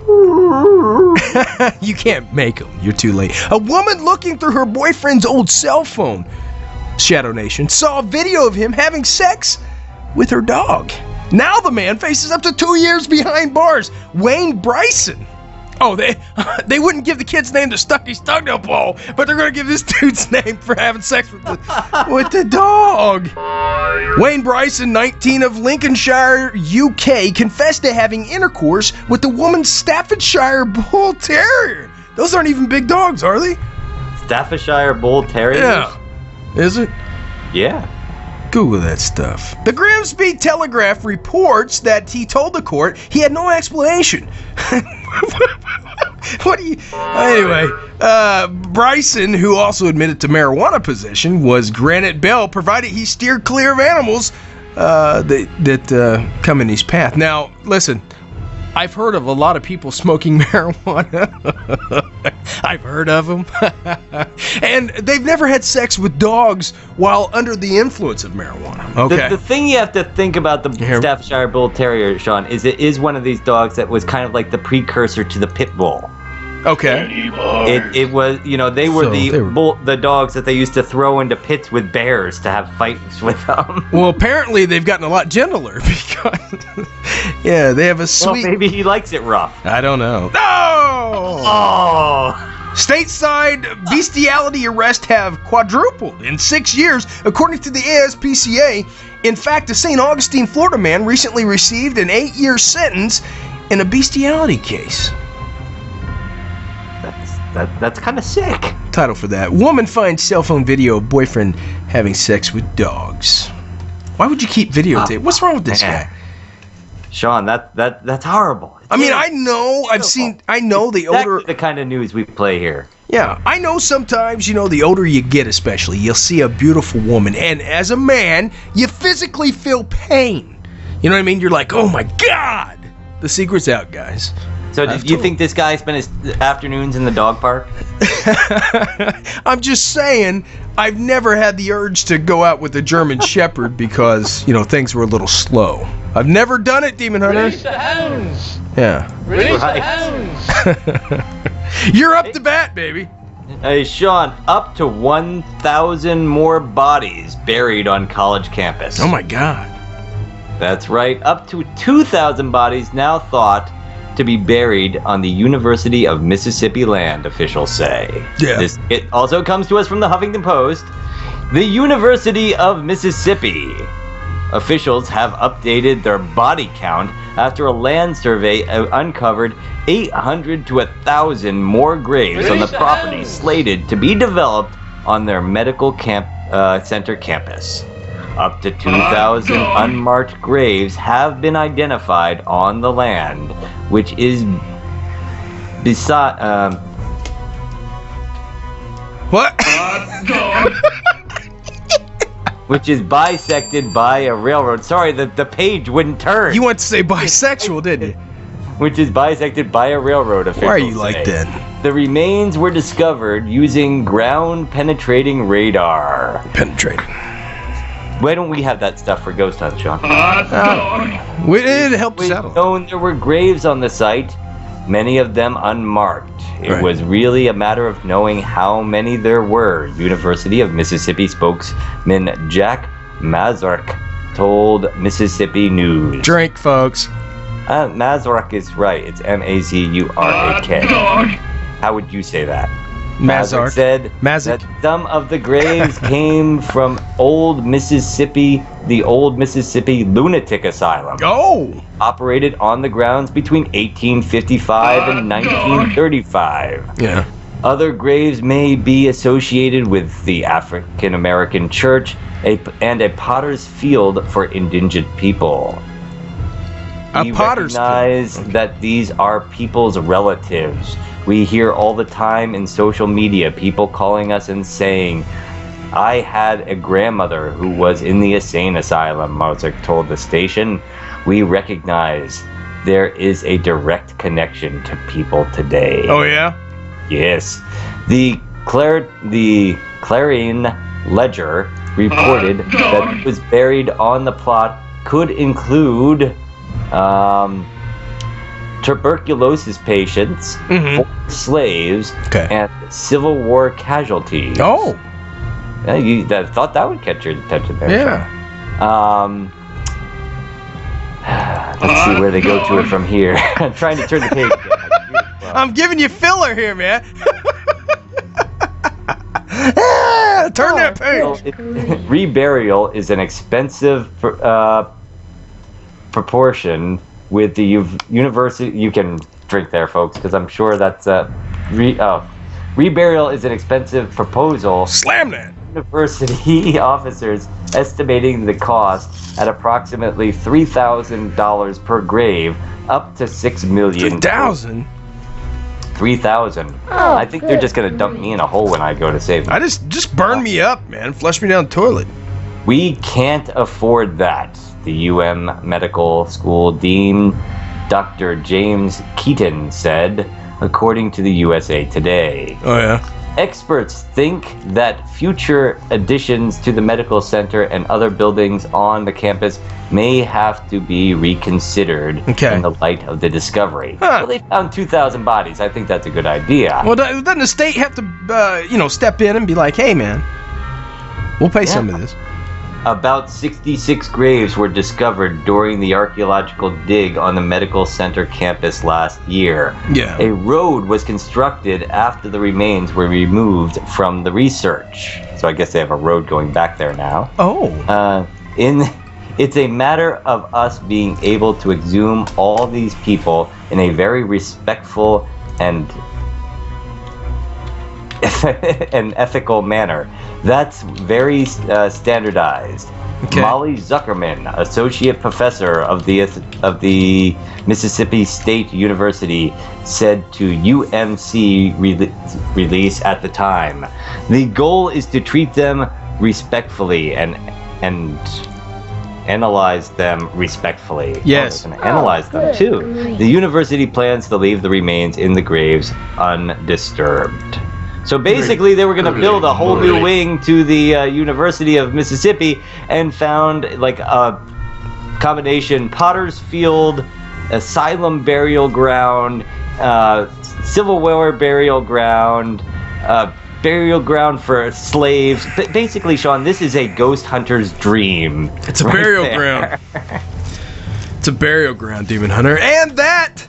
You can't make them. You're too late. A woman looking through her boyfriend's old cell phone, Shadow Nation, saw a video of him having sex with her dog. Now the man faces up to 2 years behind bars. Wayne Bryson. Oh, they wouldn't give the kid's name to stuck his tongue to a pole, but they're gonna give this dude's name for having sex with the dog. Wayne Bryson, 19 of Lincolnshire, UK, confessed to having intercourse with the woman's Staffordshire Bull Terrier. Those aren't even big dogs, are they?
Staffordshire Bull Terriers?
Yeah. Is it?
Yeah.
Google that stuff. The Grimsby Telegraph reports that he told the court he had no explanation. What do you... Anyway, Bryson, who also admitted to marijuana possession, was granted bail provided he steered clear of animals that come in his path. Now, listen, I've heard of a lot of people smoking marijuana. I've heard of them. And they've never had sex with dogs while under the influence of marijuana. Okay.
The thing you have to think about the Staffordshire Bull Terrier, Sean, is it is one of these dogs that was kind of like the precursor to the pit bull.
Okay.
It was, they were the dogs that they used to throw into pits with bears to have fights with them.
Well, apparently they've gotten a lot gentler because, yeah, they have a sweet...
Well, maybe he likes it rough.
I don't know. No!
Oh!
Stateside bestiality arrests have quadrupled in 6 years, according to the ASPCA. In fact, a St. Augustine, Florida man recently received an 8-year sentence in a bestiality case.
That's kind of sick.
Title for that: Woman finds cell phone video of boyfriend having sex with dogs. Why would you keep videotape? What's wrong with this guy?
Sean, that's horrible.
I mean, I know the older...
the kind of news we play here.
Yeah, I know sometimes, the older you get especially, you'll see a beautiful woman, and as a man, you physically feel pain. You know what I mean? You're like, oh my God! The secret's out, guys.
So do you think this guy spent his afternoons in the dog park?
I'm just saying, I've never had the urge to go out with a German Shepherd because, things were a little slow. I've never done it, Demon Hunter.
Release the hounds!
Yeah.
Release the hounds!
You're up to bat, baby.
Hey, Sean, up to 1,000 more bodies buried on college campus.
Oh my God. That's
right, up to 2,000 bodies now thought to be buried on the University of Mississippi land, officials say.
Yeah.
It also comes to us from the Huffington Post. The University of Mississippi. Officials have updated their body count after a land survey uncovered 800 to 1,000 more graves on the property slated to be developed on their medical center campus. Up to 2,000 unmarked graves have been identified on the land, which is which is bisected by a railroad. Sorry, the page wouldn't turn.
You want to say bisexual, didn't you?
Which is bisected by a railroad, officials
Why are you
say.
like that?
The remains were discovered using ground-penetrating radar.
Penetrating.
Why don't we have that stuff for Ghost Hunt, Sean?
It helped us out.
Known there were graves on the site, many of them unmarked. It was really a matter of knowing how many there were. University of Mississippi spokesman Jack Mazurk told Mississippi News.
Drink, folks.
Mazurk is right. It's M-A-Z-U-R-A-K. How would you say that?
Mazurk
said that some of the graves came from the old Mississippi Lunatic Asylum.
Oh!
Operated on the grounds between 1855 and 1935.
Yeah.
Other graves may be associated with the African American Church and a potter's field for indigent people. We recognize that these are people's relatives. We hear all the time in social media people calling us and saying, I had a grandmother who was in the insane asylum, Mozart told the station. We recognize there is a direct connection to people today.
Oh, yeah?
Yes. The Clarion Ledger reported that it was buried on the plot could include tuberculosis patients, former slaves, and Civil War casualties.
Oh.
Yeah, you thought that would catch your attention there.
Yeah.
Let's see where they go to it from here. I'm trying to turn the page.
I'm giving you filler here, man. Turn that page.
Reburial is an expensive proportion with the university. You can drink there, folks, because I'm sure that's reburial is an expensive proposal.
Slam that.
University officers estimating the cost at approximately $3,000 per grave, up to $6 million.
3,000.
3,000.
Oh,
I think they're just gonna dump me in a hole when I go to save them.
I just burn me up, man. Flush me down the toilet.
We can't afford that. The UM Medical School Dean, Dr. James Keaton, said, according to the USA Today.
Oh, yeah?
Experts think that future additions to the medical center and other buildings on the campus may have to be reconsidered in the light of the discovery. Well, they found 2,000 bodies. I think that's a good idea.
Well, doesn't the state have to, step in and be like, hey, man, we'll pay some of this?
About 66 graves were discovered during the archaeological dig on the medical center campus last year.
Yeah.
A road was constructed after the remains were removed from the research. So I guess they have a road going back there now.
Oh.
It's a matter of us being able to exhume all these people in a very respectful and an ethical manner. That's very standardized.
Okay.
Molly Zuckerman, associate professor of the Mississippi State University, said to UMC release at the time, "The goal is to treat them respectfully and analyze them respectfully."
Yes.
And analyze them too. The university plans to leave the remains in the graves undisturbed. So basically, they were going to build a whole new wing to the University of Mississippi, and found like a combination Potter's Field, Asylum Burial Ground, Civil War Burial Ground, burial ground for slaves. Basically, Sean, this is a ghost hunter's dream.
It's a burial ground. It's a burial ground, Demon Hunter. And that,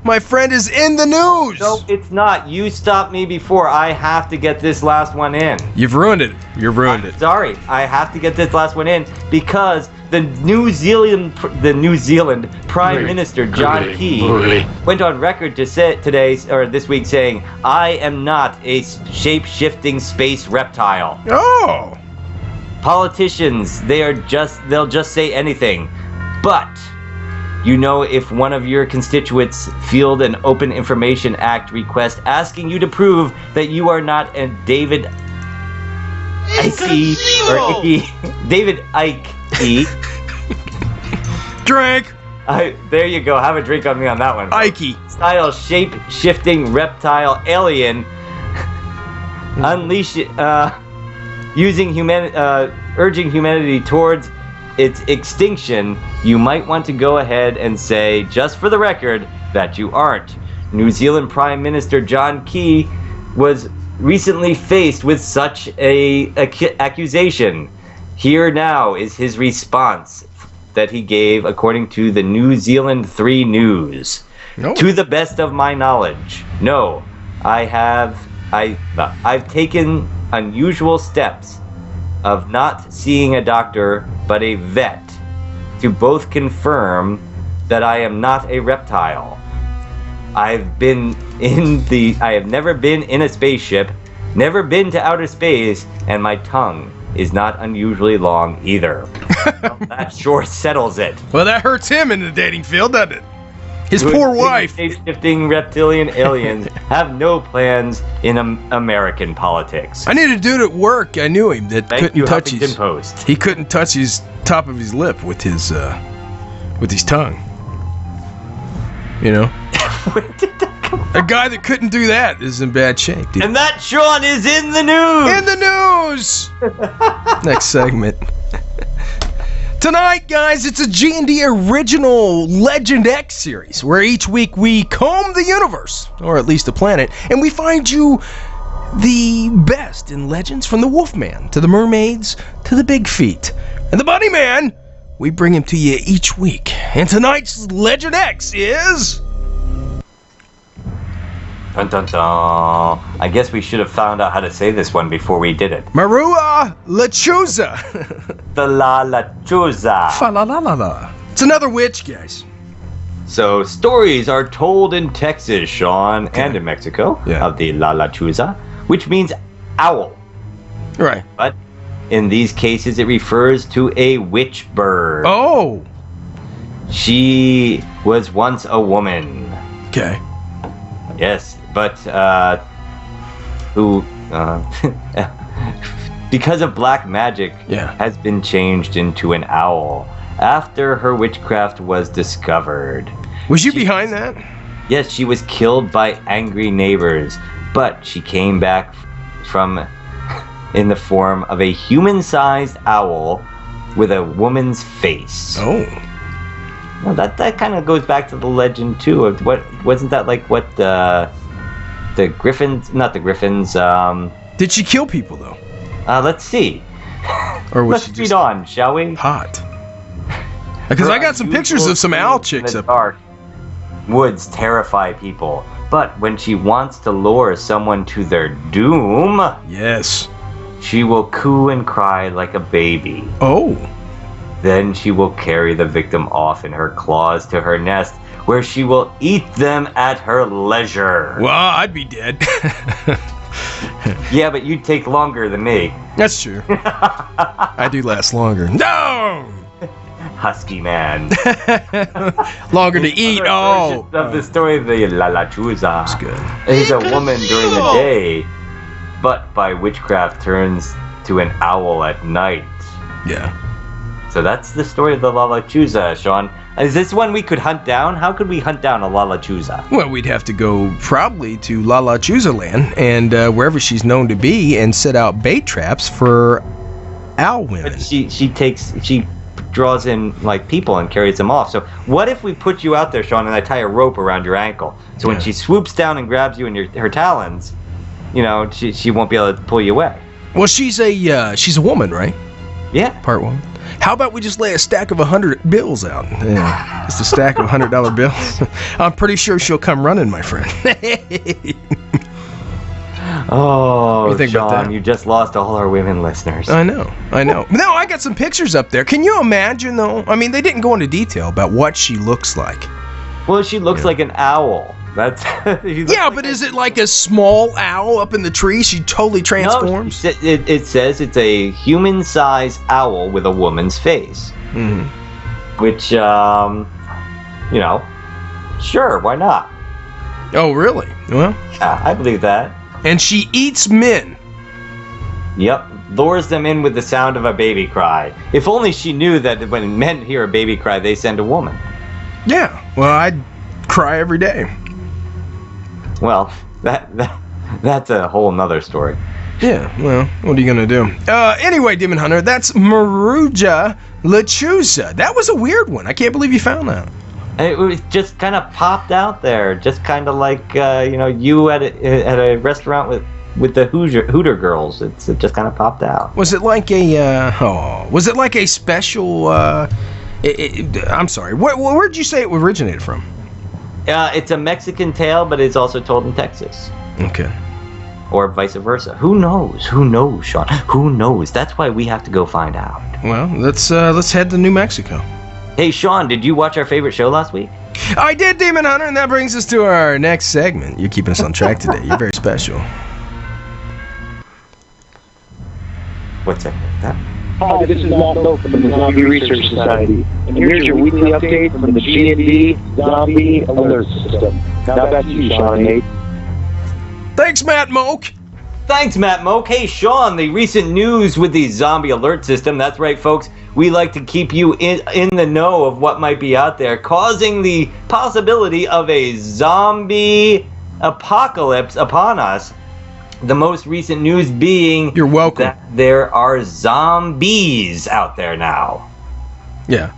my friend, is in the news.
No, it's not. You stopped me before. I have to get this last one in.
You've ruined it. You've ruined it.
Sorry, I have to get this last one in because the New Zealand Prime Minister John Key went on record to say this week saying, "I am not a shape-shifting space reptile."
Oh.
Politicians, they'll just say anything. But if one of your constituents field an Open Information Act request asking you to prove that you are not a David Icke.
Drink.
There you go. Have a drink on me on that one.
Icke.
Style shape-shifting reptile alien urging humanity towards its extinction. You might want to go ahead and say, just for the record, that you aren't. New Zealand Prime Minister John Key was recently faced with such a accusation. Here now is his response that he gave according to the New Zealand 3 News.
No.
To the best of my knowledge, no, I've taken unusual steps of not seeing a doctor but a vet to both confirm that I am not a reptile. I have never been in a spaceship, never been to outer space, and my tongue is not unusually long either. Well, that sure settles it.
Well, that hurts him in the dating field, doesn't it? His poor wife.
Shape-shifting reptilian aliens have no plans in American politics.
I knew a dude at work. I knew him that couldn't touch
Huffington
his.
Post.
He couldn't touch his top of his lip with his tongue. You know.
Where did that come from?
A guy that couldn't do that is in bad shape, dude.
And that, Sean, is in the news.
In the news. Next segment. Tonight, guys, it's a G&D original Legend X series, where each week we comb the universe, or at least the planet, and we find you the best in legends, from the Wolfman to the mermaids to the Big Feet. And the Bunny Man, we bring him to you each week. And tonight's Legend X is...
Dun, dun, dun. I guess we should have found out how to say this one before we did it.
Marua Lechuza.
The La Lechuza.
Fa la la la la. It's another witch, guys.
So, stories are told in Texas, Sean, and in Mexico, of the La Lechuza, which means owl.
Right.
But in these cases, it refers to a witch bird.
Oh.
She was once a woman.
Okay.
Yes, but who, because of black magic, has been changed into an owl after her witchcraft was discovered.
Was you behind that?
Yes, she was killed by angry neighbors, but she came back in the form of a human-sized owl with a woman's face.
Oh.
Well, that kind of goes back to the legend too. Of what wasn't that like? What the Griffins? Not the Griffins.
Did she kill people though?
Let's see.
Or was
Let's
she
read
just
on, shall we?
hot? Because I got some pictures of some owl chicks
in
up
the dark woods terrify people, but when she wants to lure someone to their doom,
Yes.
she will coo and cry like a baby.
Oh.
Then she will carry the victim off in her claws to her nest, where she will eat them at her leisure.
Well, I'd be dead.
Yeah, but you'd take longer than me.
That's true. I do last longer. No!
Husky man.
Longer to eat.
Other
Oh.
versions of the story of the La La Chuza.
That's good.
Is a woman during the day, but by witchcraft turns to an owl at night.
Yeah.
So that's the story of the La La Chuza, Sean. Is this one we could hunt down? How could we hunt down a La La Chuza?
Well, we'd have to go probably to La La Chuza land and wherever she's known to be and set out bait traps for owl women.
But she draws in like people and carries them off. So what if we put you out there, Sean, and I tie a rope around your ankle? So when she swoops down and grabs you in her talons, you know, she won't be able to pull you away.
Well, she's a woman, right?
Yeah.
Part woman. How about we just lay a stack of 100 bills out? Yeah, just a stack of $100 bills. I'm pretty sure she'll come running, my friend.
Oh,
What do you think about
Sean,
that?
you just lost all our women listeners.
I know. No, I got some pictures up there. Can you imagine, though? I mean, they didn't go into detail about what she looks like.
Well, she looks like an owl. That's
Yeah, but is it like a small owl up in the tree? She totally transforms?
No, it says it's a human-sized owl with a woman's face.
Mhm.
Which, you know, sure, why not?
Oh, really? Well,
Yeah, I believe that.
and she eats men.
Yep, lures them in with the sound of a baby cry. If only she knew that when men hear a baby cry, they send a woman.
Yeah, well, I'd cry every day.
Well, that's a whole nother story.
Yeah, well, what are you gonna do? Anyway, Demon Hunter, that's Maruja Lechuza. That was a weird one. I can't believe you found that.
And it was just kind of popped out there, just kind of like you know, you at a restaurant with the Hooter girls. It just kind of popped out.
Was it like a was it like a special I'm sorry. Where'd you say it originated from?
It's a Mexican tale, but it's also told in Texas.
Okay.
Or vice versa. Who knows? Who knows, Sean? Who knows? That's why we have to go find out.
Well, let's head to New Mexico.
Hey, Sean, did you watch our favorite show last week?
I did, Demon Hunter, and that brings us to our next segment. You're keeping us on track today. You're very special.
What segment is that?
Hi, this is Matt Lowe from the Zombie Research Society, and here's your weekly update from the G&D Zombie Alert System. Now back to you, Sean and Nate.
Thanks, Matt Moke.
Thanks, Matt Moke. Hey, Sean, the recent news with the zombie alert system. That's right, folks. We like to keep you in the know of what might be out there, causing the possibility of a zombie apocalypse upon us. The most recent news being
You're welcome.
that there are zombies out there now.
Yeah.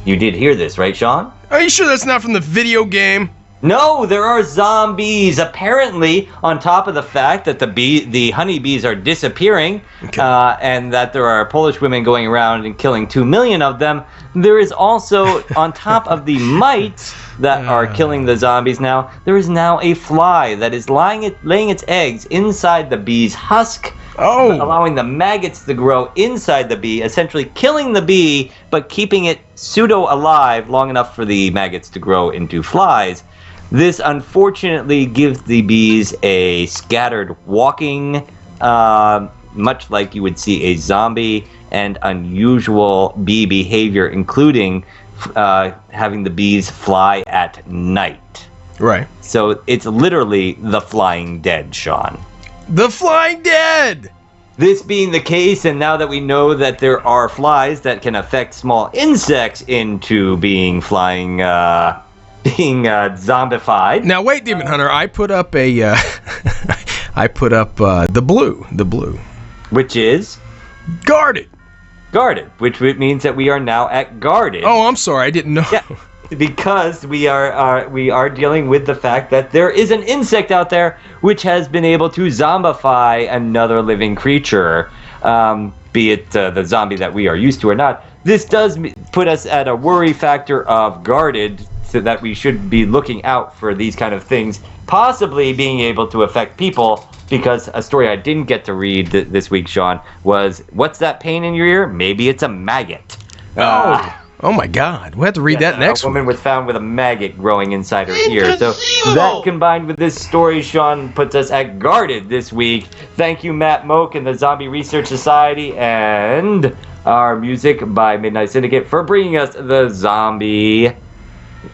You did hear this, right, Sean?
Are you sure that's not from the video game?
No, there are zombies. Apparently, on top of the fact that the honeybees are disappearing,
Okay.
and that there are Polish women going around and killing 2 million of them, there is also, on top of the mites that are killing the zombies now, there is now a fly that is laying its eggs inside the bee's husk, allowing the maggots to grow inside the bee, essentially killing the bee, but keeping it pseudo-alive long enough for the maggots to grow into flies. This unfortunately gives the bees a scattered walking, much like you would see a zombie, and unusual bee behavior, including having the bees fly at night.
Right.
So it's literally the flying dead, Sean.
The Flying Dead!
This being the case, and now that we know that there are flies that can affect small insects into being flying, being zombified.
Now wait, Demon Hunter, I put up a I put up the blue.
Which is
Guarded.
which means that we are now at guarded.
Oh, I'm sorry, I didn't know.
Yeah, because we are dealing with the fact that there is an insect out there which has been able to zombify another living creature. be it the zombie that we are used to or not. This does put us at a worry factor of guarded, so that we should be looking out for these kind of things, possibly being able to affect people. Because a story I didn't get to read this week, Sean, was what's that pain in your ear? Maybe it's a maggot.
Oh my God! We'll have to read that next
week. A woman was found with a maggot growing inside her ear. So that combined with this story, Sean, puts us at guarded this week. Thank you, Matt Moak and the Zombie Research Society, and our music by Midnight Syndicate for bringing us the zombie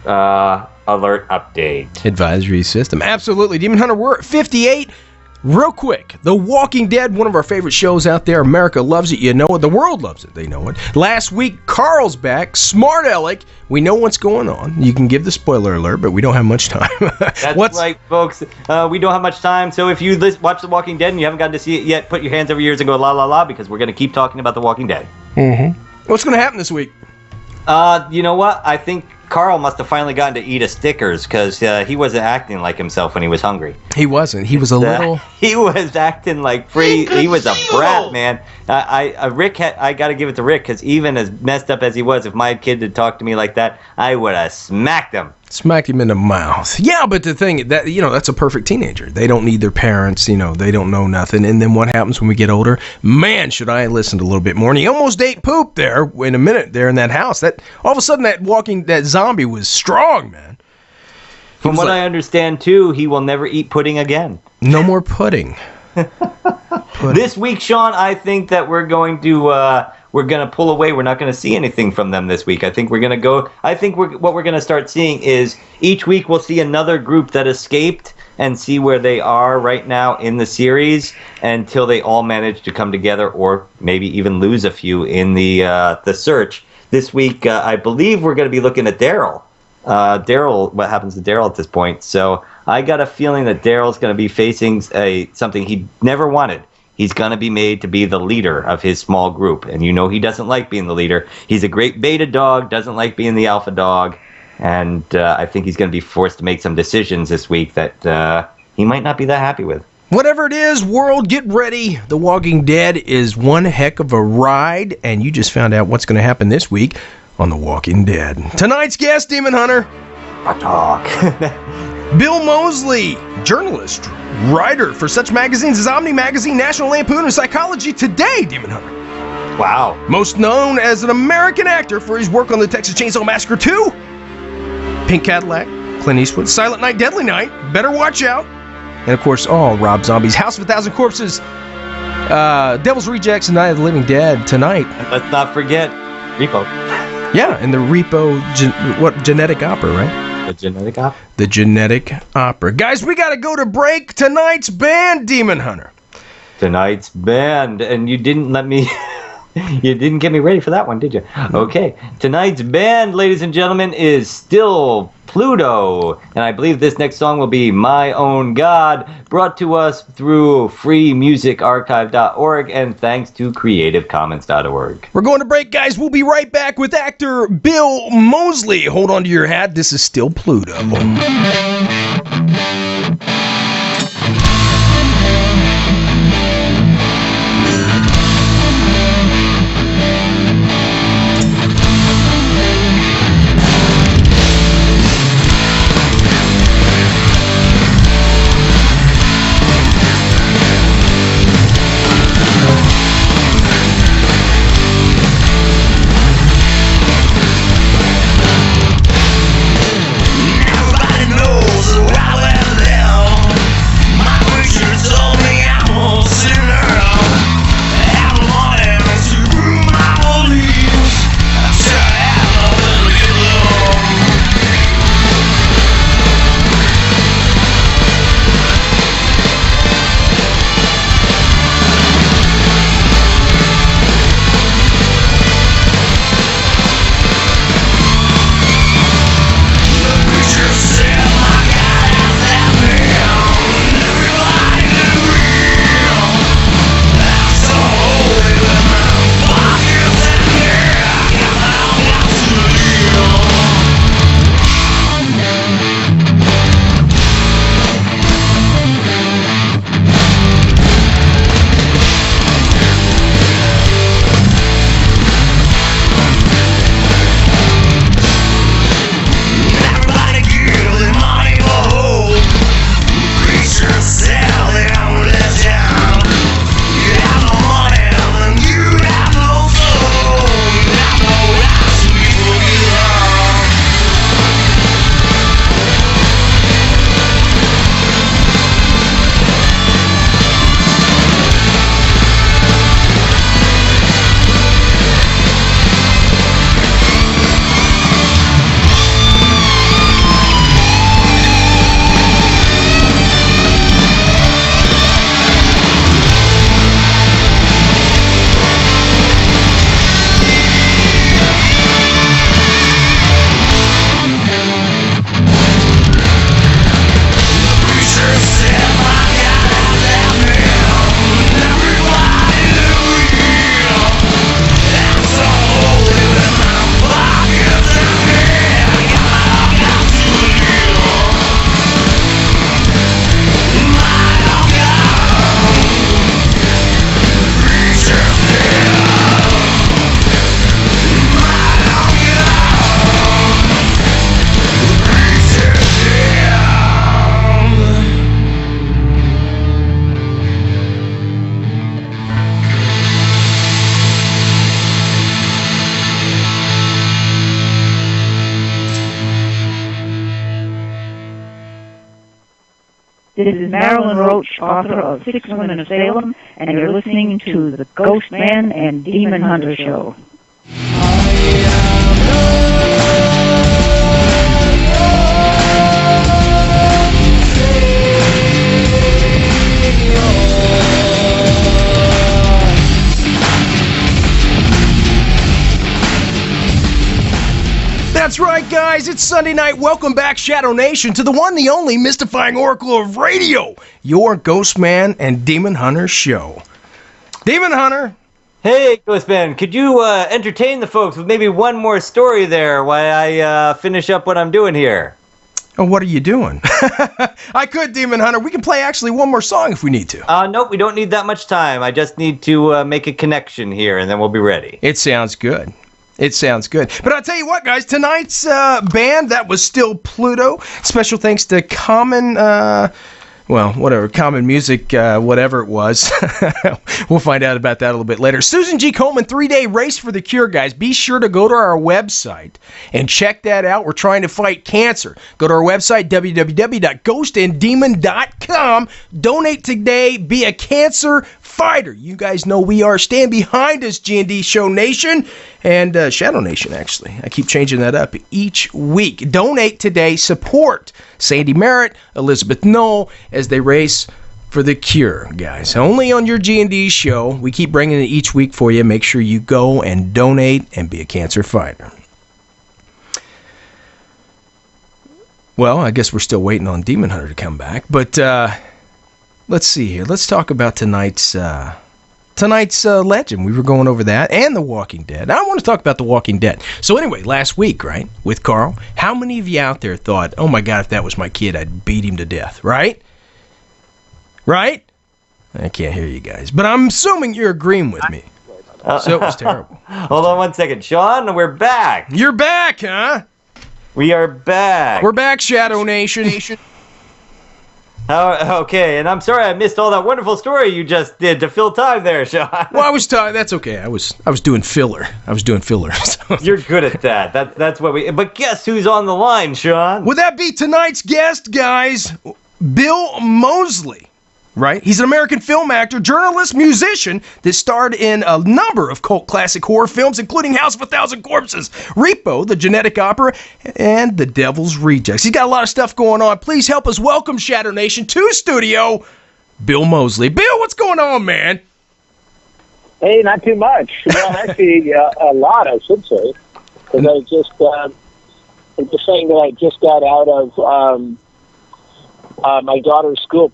alert update.
Advisory system. Absolutely. Demon Hunter, we're at 58. Real quick, The Walking Dead, one of our favorite shows out there. America loves it, you know it. The world loves it, they know it. Last week, Carl's back. Smart Alec. We know what's going on. You can give the spoiler alert, but we don't have much time.
That's right, folks. We don't have much time, so if you watch The Walking Dead and you haven't gotten to see it yet, put your hands over your ears and go la la la, because we're going to keep talking about The Walking Dead.
Mm-hmm. What's going to happen this week?
You know what? I think Carl must have finally gotten to eat a Stickers, because he wasn't acting like himself when he was hungry.
He wasn't. He was a little...
He was acting like free. He was a brat, man. I got to give it to Rick, because even as messed up as he was, if my kid had talked to me like that, I would have smacked him.
Smacked him in the mouth. Yeah, but the thing, that that's a perfect teenager. They don't need their parents, they don't know nothing. And then what happens when we get older? Man, should I listen a little bit more. And he almost ate poop there in a minute there in that house. That all of a sudden that zombie was strong, man.
From what I understand, too, he will never eat pudding again.
No more pudding.
This week, Sean, I think that we're going to pull away. We're not going to see anything from them this week. I think we're going to go. I think what we're going to start seeing is each week we'll see another group that escaped and see where they are right now in the series until they all manage to come together, or maybe even lose a few in the search. This week, I believe we're going to be looking at Daryl. What happens to Daryl at this point? So I got a feeling that Daryl's going to be facing something he never wanted. He's going to be made to be the leader of his small group. And he doesn't like being the leader. He's a great beta dog, doesn't like being the alpha dog. And I think he's going to be forced to make some decisions this week that he might not be that happy with.
Whatever it is, world, get ready. The Walking Dead is one heck of a ride. And you just found out what's going to happen this week on The Walking Dead. Tonight's guest, Demon Hunter.
Talk.
Bill Moseley, journalist, writer for such magazines as Omni Magazine, National Lampoon, and Psychology Today, Demon Hunter.
Wow.
Most known as an American actor for his work on the Texas Chainsaw Massacre 2, Pink Cadillac, Clint Eastwood, Silent Night, Deadly Night, Better Watch Out, and of course all Rob Zombie's House of a Thousand Corpses, Devil's Rejects, and Night of the Living Dead tonight.
And let's not forget Repo.
Yeah, and the Repo Genetic Opera, right?
The Genetic Opera.
The Genetic Opera. Guys, we got to go to break. Tonight's band, Demon Hunter.
Tonight's band, and you didn't let me... You didn't get me ready for that one, did you? Okay. Tonight's band, ladies and gentlemen, is still Pluto. And I believe this next song will be My Own God, brought to us through freemusicarchive.org and thanks to creativecommons.org.
We're going to break, guys. We'll be right back with actor Bill Moseley. Hold on to your hat. This is still Pluto.
Nobody knows This is Marilyn Roach, author of Six Women of Salem, and you're listening to the GhostMan and Demon Hunter Show.
That's right, guys. It's Sunday night. Welcome back, Shadow Nation, to the one, the only mystifying oracle of radio, your Ghostman and Demon Hunter show. Demon Hunter.
Hey, Ghostman, could you entertain the folks with maybe one more story there while I finish up what I'm doing here?
Oh, what are you doing? I could, Demon Hunter. We can play actually one more song if we need to.
Nope, we don't need that much time. I just need to make a connection here, and then we'll be ready.
It sounds good. It sounds good. But I'll tell you what, guys, tonight's band, that was still Pluto. Special thanks to Common, Common Music, whatever it was. We'll find out about that a little bit later. Susan G. Komen, 3-day Race for the Cure, guys. Be sure to go to our website and check that out. We're trying to fight cancer. Go to our website, www.ghostanddemon.com. Donate today. Be a cancer fighter. You guys know we are. Stand behind us, G&D Show Nation. And Shadow Nation, actually. I keep changing that up each week. Donate today. Support Sandy Merritt, Elizabeth Knoll, as they race for the cure, guys. Only on your G&D show. We keep bringing it each week for you. Make sure you go and donate and be a cancer fighter. Well, I guess we're still waiting on Demon Hunter to come back. But let's see here. Let's talk about tonight's legend. We were going over that and The Walking Dead. I want to talk about The Walking Dead. So anyway, last week, right, with Carl, how many of you out there thought, oh my God, if that was my kid, I'd beat him to death, right? Right? I can't hear you guys, but I'm assuming you're agreeing with me. So it was terrible.
Hold on one second. Sean, we're back.
You're back, huh?
We are back.
We're back, Shadow Nation.
Okay, and I'm sorry I missed all that wonderful story you just did to fill time there, Sean.
Well, that's okay. I was doing filler. So.
You're good at that. That's what we. But guess who's on the line, Sean?
Would that be tonight's guest, guys? Bill Moseley. Right? He's an American film actor, journalist, musician that starred in a number of cult classic horror films, including House of a Thousand Corpses, Repo, The Genetic Opera, and The Devil's Rejects. He's got a lot of stuff going on. Please help us welcome Shadow Nation to studio, Bill Moseley. Bill, what's going on, man?
Hey, not too much. Well, actually, a lot, I should say. Because I'm just saying that I just got out of my daughter's school.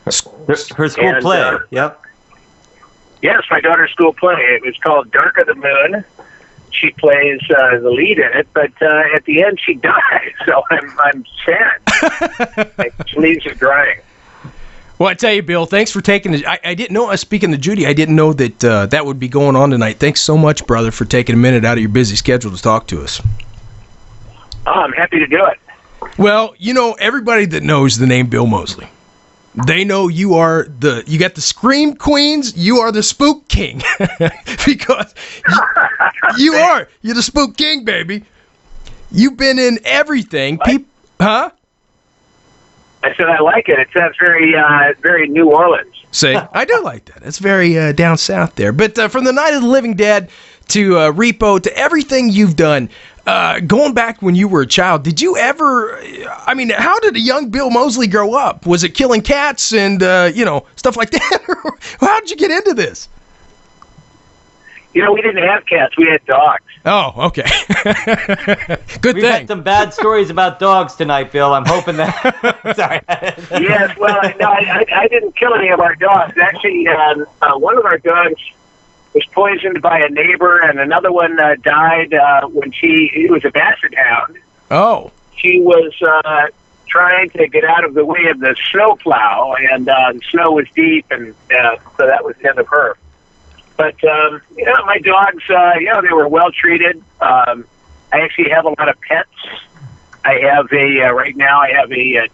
Her school play. Yep.
Yes, my daughter's school play. It was called Dark of the Moon. She plays the lead in it, but at the end she dies, so I'm sad. It leaves it drying.
Well, I tell you, Bill, thanks for taking it. I didn't know, speaking to Judy, I didn't know that that would be going on tonight. Thanks so much, brother, for taking a minute out of your busy schedule to talk to us.
Oh, I'm happy to do it.
Well, you know, everybody that knows the name Bill Moseley, they know you got the Scream Queens, you are the Spook King. Because you're the Spook King, baby. You've been in everything. Huh?
I said I like it. It sounds very New Orleans.
Say, I do like that. It's very down south there. But from the Night of the Living Dead to Repo to everything you've done, going back when you were a child, did you ever, how did a young Bill Moseley grow up? Was it killing cats and, stuff like that? How did you get into this?
You know, we didn't have cats. We had dogs.
Oh, okay. Good
We've
thing.
had some bad stories about dogs tonight, Bill. I'm hoping that... Sorry.
Yes, well, no, I didn't kill any of our dogs. Actually, one of our dogs was poisoned by a neighbor, and another one died when it was a basset hound.
Oh.
She was trying to get out of the way of the snow plow, and the snow was deep, and so that was the end of her. But, my dogs, they were well treated. I actually have a lot of pets. I have right now I have a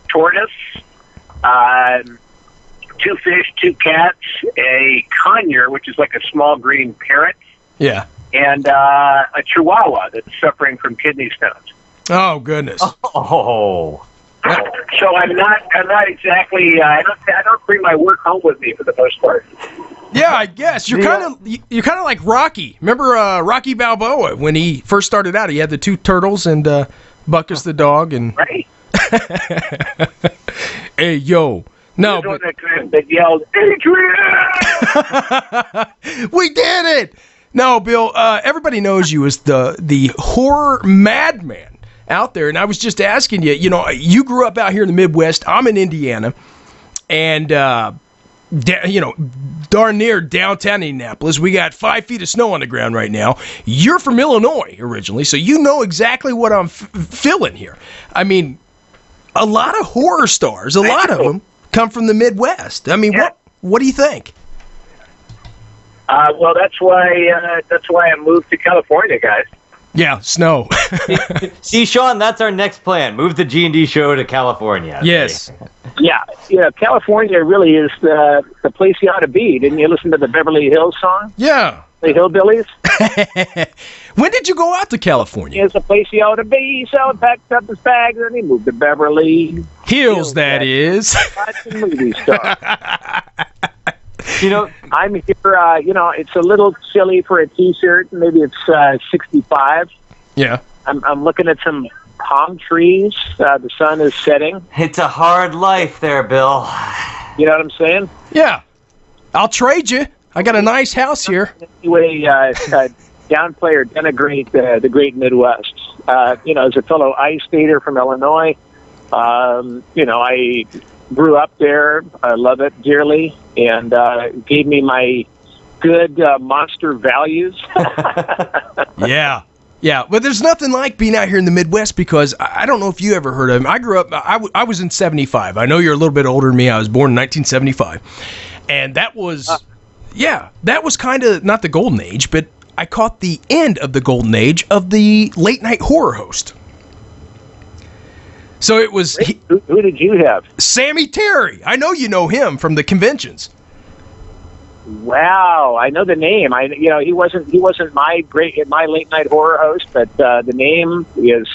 tortoise, 2 fish, 2 cats, a conure, which is like a small green parrot.
Yeah.
And a chihuahua that's suffering from kidney stones.
Oh, goodness.
Oh.
So I'm not exactly. I don't bring my work home with me for the most part.
Yeah, I guess you're kind of like Rocky. Remember Rocky Balboa when he first started out? He had the two turtles and Buckus the dog and.
Right.
Hey yo, no, but
that yelled, Adrian!
we did it. No, Bill. Everybody knows you as the horror madman out there, and I was just asking you. You know, you grew up out here in the Midwest. I'm in Indiana, and darn near downtown Indianapolis. We got 5 feet of snow on the ground right now. You're from Illinois originally, so you know exactly what I'm feeling here. I mean, a lot of horror stars, a lot of them come from the Midwest. I mean, what do you think?
Well, that's why I moved to California, guys.
Yeah, snow.
See, Sean, that's our next plan. Move the G&D show to California.
Yes.
Yeah, California really is the place you ought to be. Didn't you listen to the Beverly Hills song?
Yeah.
The Hillbillies?
When did you go out to California?
It's a place you ought to be. So he packed up his bags and he moved to Beverly
Hills, that is.
Watching movie star.
You know,
I'm here, it's a little chilly for a T-shirt. Maybe it's 65.
Yeah.
I'm looking at some palm trees. The sun is setting.
it's a hard life there, Bill.
You know what I'm saying?
Yeah. I'll trade you. I got a nice house here.
Anyway, downplay or denigrate the great Midwest. As a fellow ice skater from Illinois, I grew up there. I love it dearly, and gave me my good monster values.
Yeah, but there's nothing like being out here in the Midwest because I don't know if you ever heard of him. I grew up, I was in 75. I know you're a little bit older than me. I was born in 1975. And that was, that was kind of not the golden age, but I caught the end of the golden age of the late night horror host. So it was...
Who did you have?
Sammy Terry. I know you know him from the conventions.
Wow, I know the name. He wasn't my late night horror host, but the name is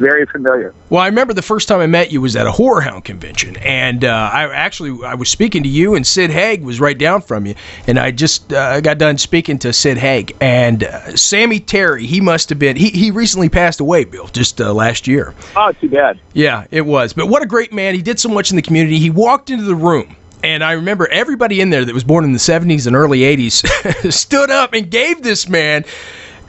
very familiar.
Well, I remember the first time I met you was at a Horror Hound convention, and I was speaking to you, and Sid Haig was right down from you, and I just got done speaking to Sid Haig, and Sammy Terry. He must have been. He recently passed away, Bill, just last year.
Oh, too bad.
Yeah, it was. But what a great man! He did so much in the community. He walked into the room. And I remember everybody in there that was born in the 70s and early 80s stood up and gave this man,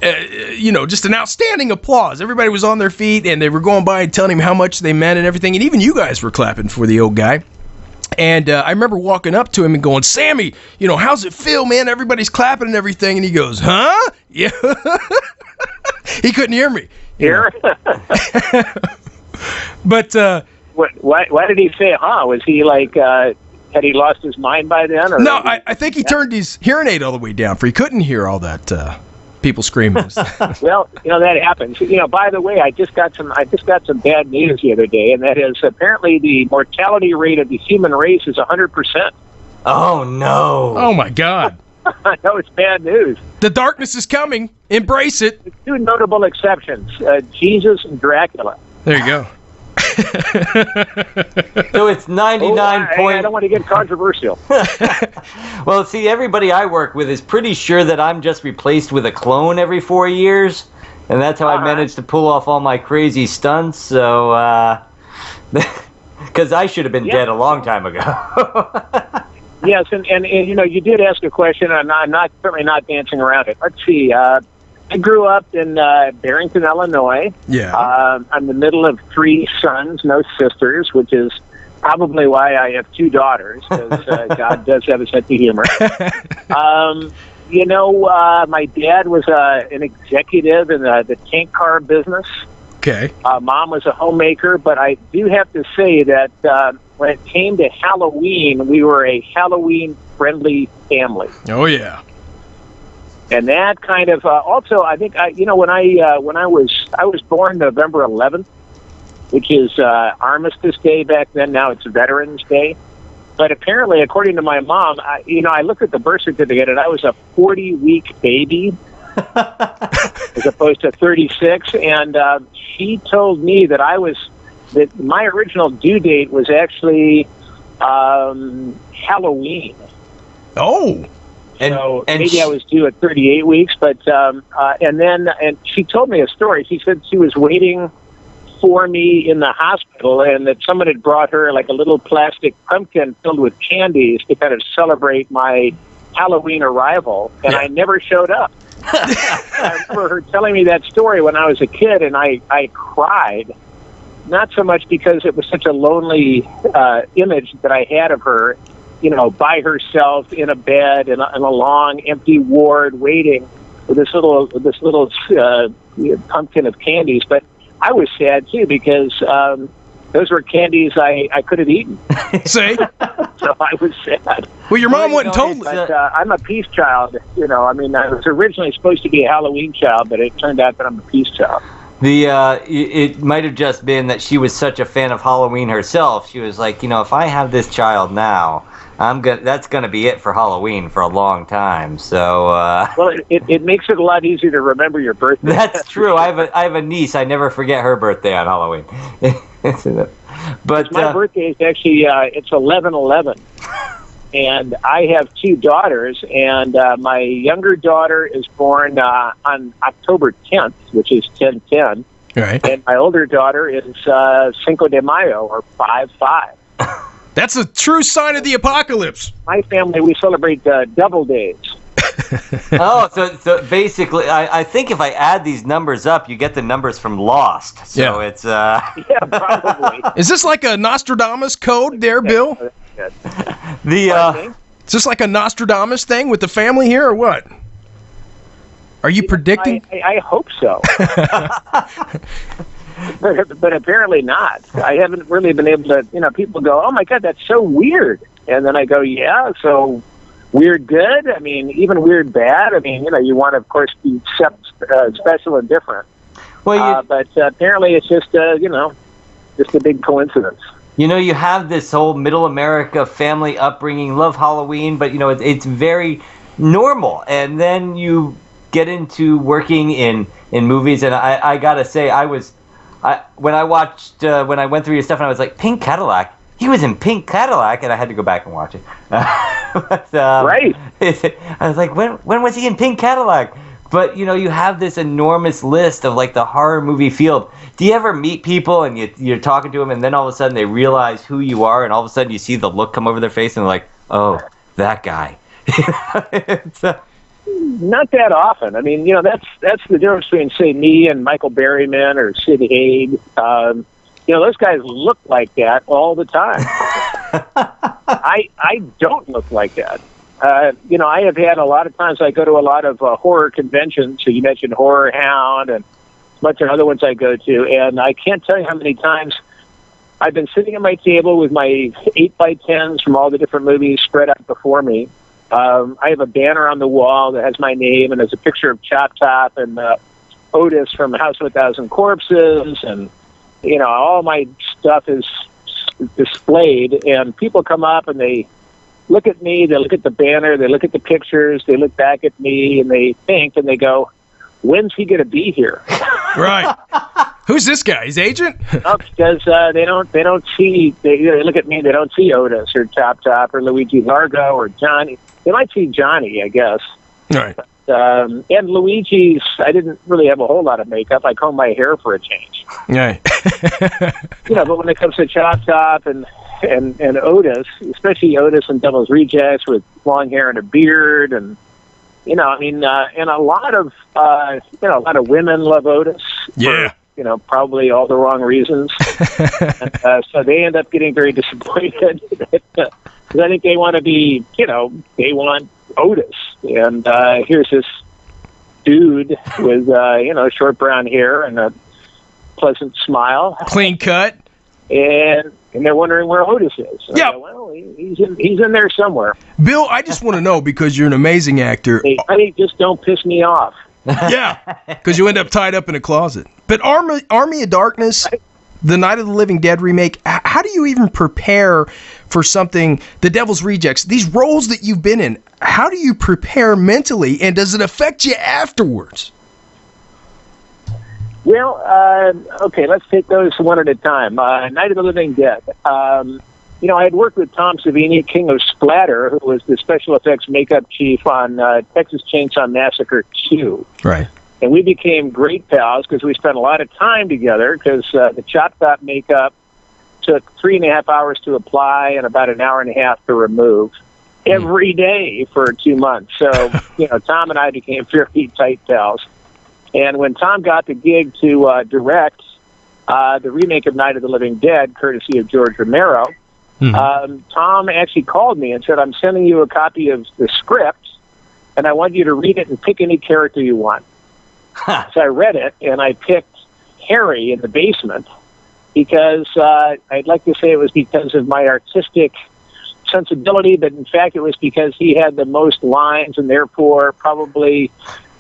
just an outstanding applause. Everybody was on their feet, and they were going by and telling him how much they meant and everything. And even you guys were clapping for the old guy. And I remember walking up to him and going, Sammy, how's it feel, man? Everybody's clapping and everything. And he goes, huh? Yeah. He couldn't hear me.
Here?
But...
why did he say, huh? Was he like... had he lost his mind by then? Or
no, I think he turned his hearing aid all the way down, for he couldn't hear all that people screaming.
Well, that happens. By the way, I just got some bad news the other day, and that is apparently the mortality rate of the human race is 100%.
Oh no!
Oh my God!
I know it's bad news.
The darkness is coming. Embrace it.
Two notable exceptions: Jesus and Dracula.
There you go.
So it's 99
I don't want to get controversial.
Well, see, everybody I work with is pretty sure that I'm just replaced with a clone every 4 years, and that's how I managed to pull off all my crazy stunts. So, because I should have been dead a long time ago.
Yes, and you did ask a question, and I'm certainly not dancing around it. Let's see. I grew up in Barrington, Illinois.
Yeah.
I'm the middle of 3 sons, no sisters, which is probably why I have 2 daughters, because God does have a sense of humor. My dad was an executive in the tank car business.
Okay.
Mom was a homemaker, but I do have to say that when it came to Halloween, we were a Halloween-friendly family.
Oh, yeah.
And that kind of also, I think, when I was born November 11th, which is Armistice Day back then. Now it's Veterans Day. But apparently, according to my mom, I looked at the birth certificate and I was a 40-week baby as opposed to 36. And she told me that I was that my original due date was actually Halloween.
Oh.
So maybe I was due at 38 weeks, but and she told me a story. She said she was waiting for me in the hospital, and that someone had brought her like a little plastic pumpkin filled with candies to kind of celebrate my Halloween arrival, and I never showed up. I remember her telling me that story when I was a kid, and I cried. Not so much because it was such a lonely image that I had of her, you know, by herself in a bed in a long empty ward waiting with this little pumpkin of candies. But I was sad too because those were candies I could have eaten.
See?
So I was sad.
Well, your mom wouldn't told me.
But I'm a peace child. You know, I mean, I was originally supposed to be a Halloween child, but it turned out that I'm a peace child.
It might have just been that she was such a fan of Halloween herself. She was like, you know, if I have this child now, that's gonna be it for Halloween for a long time. So
well, it makes it a lot easier to remember your birthday.
That's true. I have a niece. I never forget her birthday on Halloween. But
my birthday is actually it's 11/11, and I have two daughters, and my younger daughter is born on October 10th, which is 10/10.
Right.
And my older daughter is Cinco de Mayo, or 5/5.
That's a true sign of the apocalypse.
My family, we celebrate double days.
Oh, so basically, I think if I add these numbers up, you get the numbers from Lost. So it's
yeah, probably.
Is this like a Nostradamus code there, Bill?
Is
this like a Nostradamus thing with the family here, or what? Are you predicting?
I hope so. But apparently not. I haven't really been able to, you know, people go, oh my God, that's so weird. And then I go, yeah, so weird good? I mean, even weird bad? I mean, you know, you want to, of course, be special and different. Well, but apparently it's just, you know, just a big coincidence.
You know, you have this whole middle America family upbringing, love Halloween, but, you know, it's very normal. And then you get into working in movies, and I got to say, when I went through your stuff, and I was like, Pink Cadillac? He was in Pink Cadillac, and I had to go back and watch it. But,
right.
I was like, when was he in Pink Cadillac? But, you know, you have this enormous list of, like, the horror movie field. Do you ever meet people, and you're talking to them, and then all of a sudden they realize who you are, and all of a sudden you see the look come over their face, and they're like, oh, that guy.
Not that often. I mean, you know, that's the difference between, say, me and Michael Berryman or Sid Haig. You know, those guys look like that all the time. I don't look like that. You know, I have had a lot of times I go to a lot of horror conventions. So you mentioned Horror Hound and a bunch of other ones I go to, and I can't tell you how many times I've been sitting at my table with my 8x10s from all the different movies spread out before me. I have a banner on the wall that has my name, and there's a picture of Chop Top and Otis from House of a Thousand Corpses, and, you know, all my stuff is displayed, and people come up and they look at me, they look at the banner, they look at the pictures, they look back at me, and they think, and they go, when's he going to be here?
Right. Who's this guy? His agent?
No, because they don't see, they look at me, they don't see Otis or Chop Top or Luigi Largo or Johnny. They might see Johnny, I guess.
Right.
But, and Luigi's, I didn't really have a whole lot of makeup. I combed my hair for a change.
Right.
You know, but when it comes to Chop Top and Otis, especially Otis and Devil's Rejects with long hair and a beard, and, you know, I mean, and a lot of women love Otis.
Yeah.
For, you know, probably all the wrong reasons. And, so they end up getting very disappointed. Because I think they want to be, you know, they want Otis. And here's this dude with, you know, short brown hair and a pleasant smile.
Clean cut.
And they're wondering where Otis is.
Yeah.
Well, he's in there somewhere.
Bill, I just want to know, because you're an amazing actor.
Hey, honey, just don't piss me off.
Yeah, because you end up tied up in a closet. But Army of Darkness, the Night of the Living Dead remake, how do you even prepare for something, The Devil's Rejects, these roles that you've been in? How do you prepare mentally, and does it affect you afterwards?
Well, okay, let's take those one at a time. Night of the Living Dead. I had worked with Tom Savini, King of Splatter, who was the special effects makeup chief on Texas Chainsaw Massacre 2.
Right.
And we became great pals because we spent a lot of time together because the chop top makeup took 3.5 hours to apply and about an hour and a half to remove every day for 2 months. So, Tom and I became very tight pals. And when Tom got the gig to direct the remake of Night of the Living Dead, courtesy of George Romero, Tom actually called me and said, I'm sending you a copy of the script, and I want you to read it and pick any character you want. So I read it, and I picked Harry in the basement because I'd like to say it was because of my artistic sensibility, but in fact it was because he had the most lines and therefore probably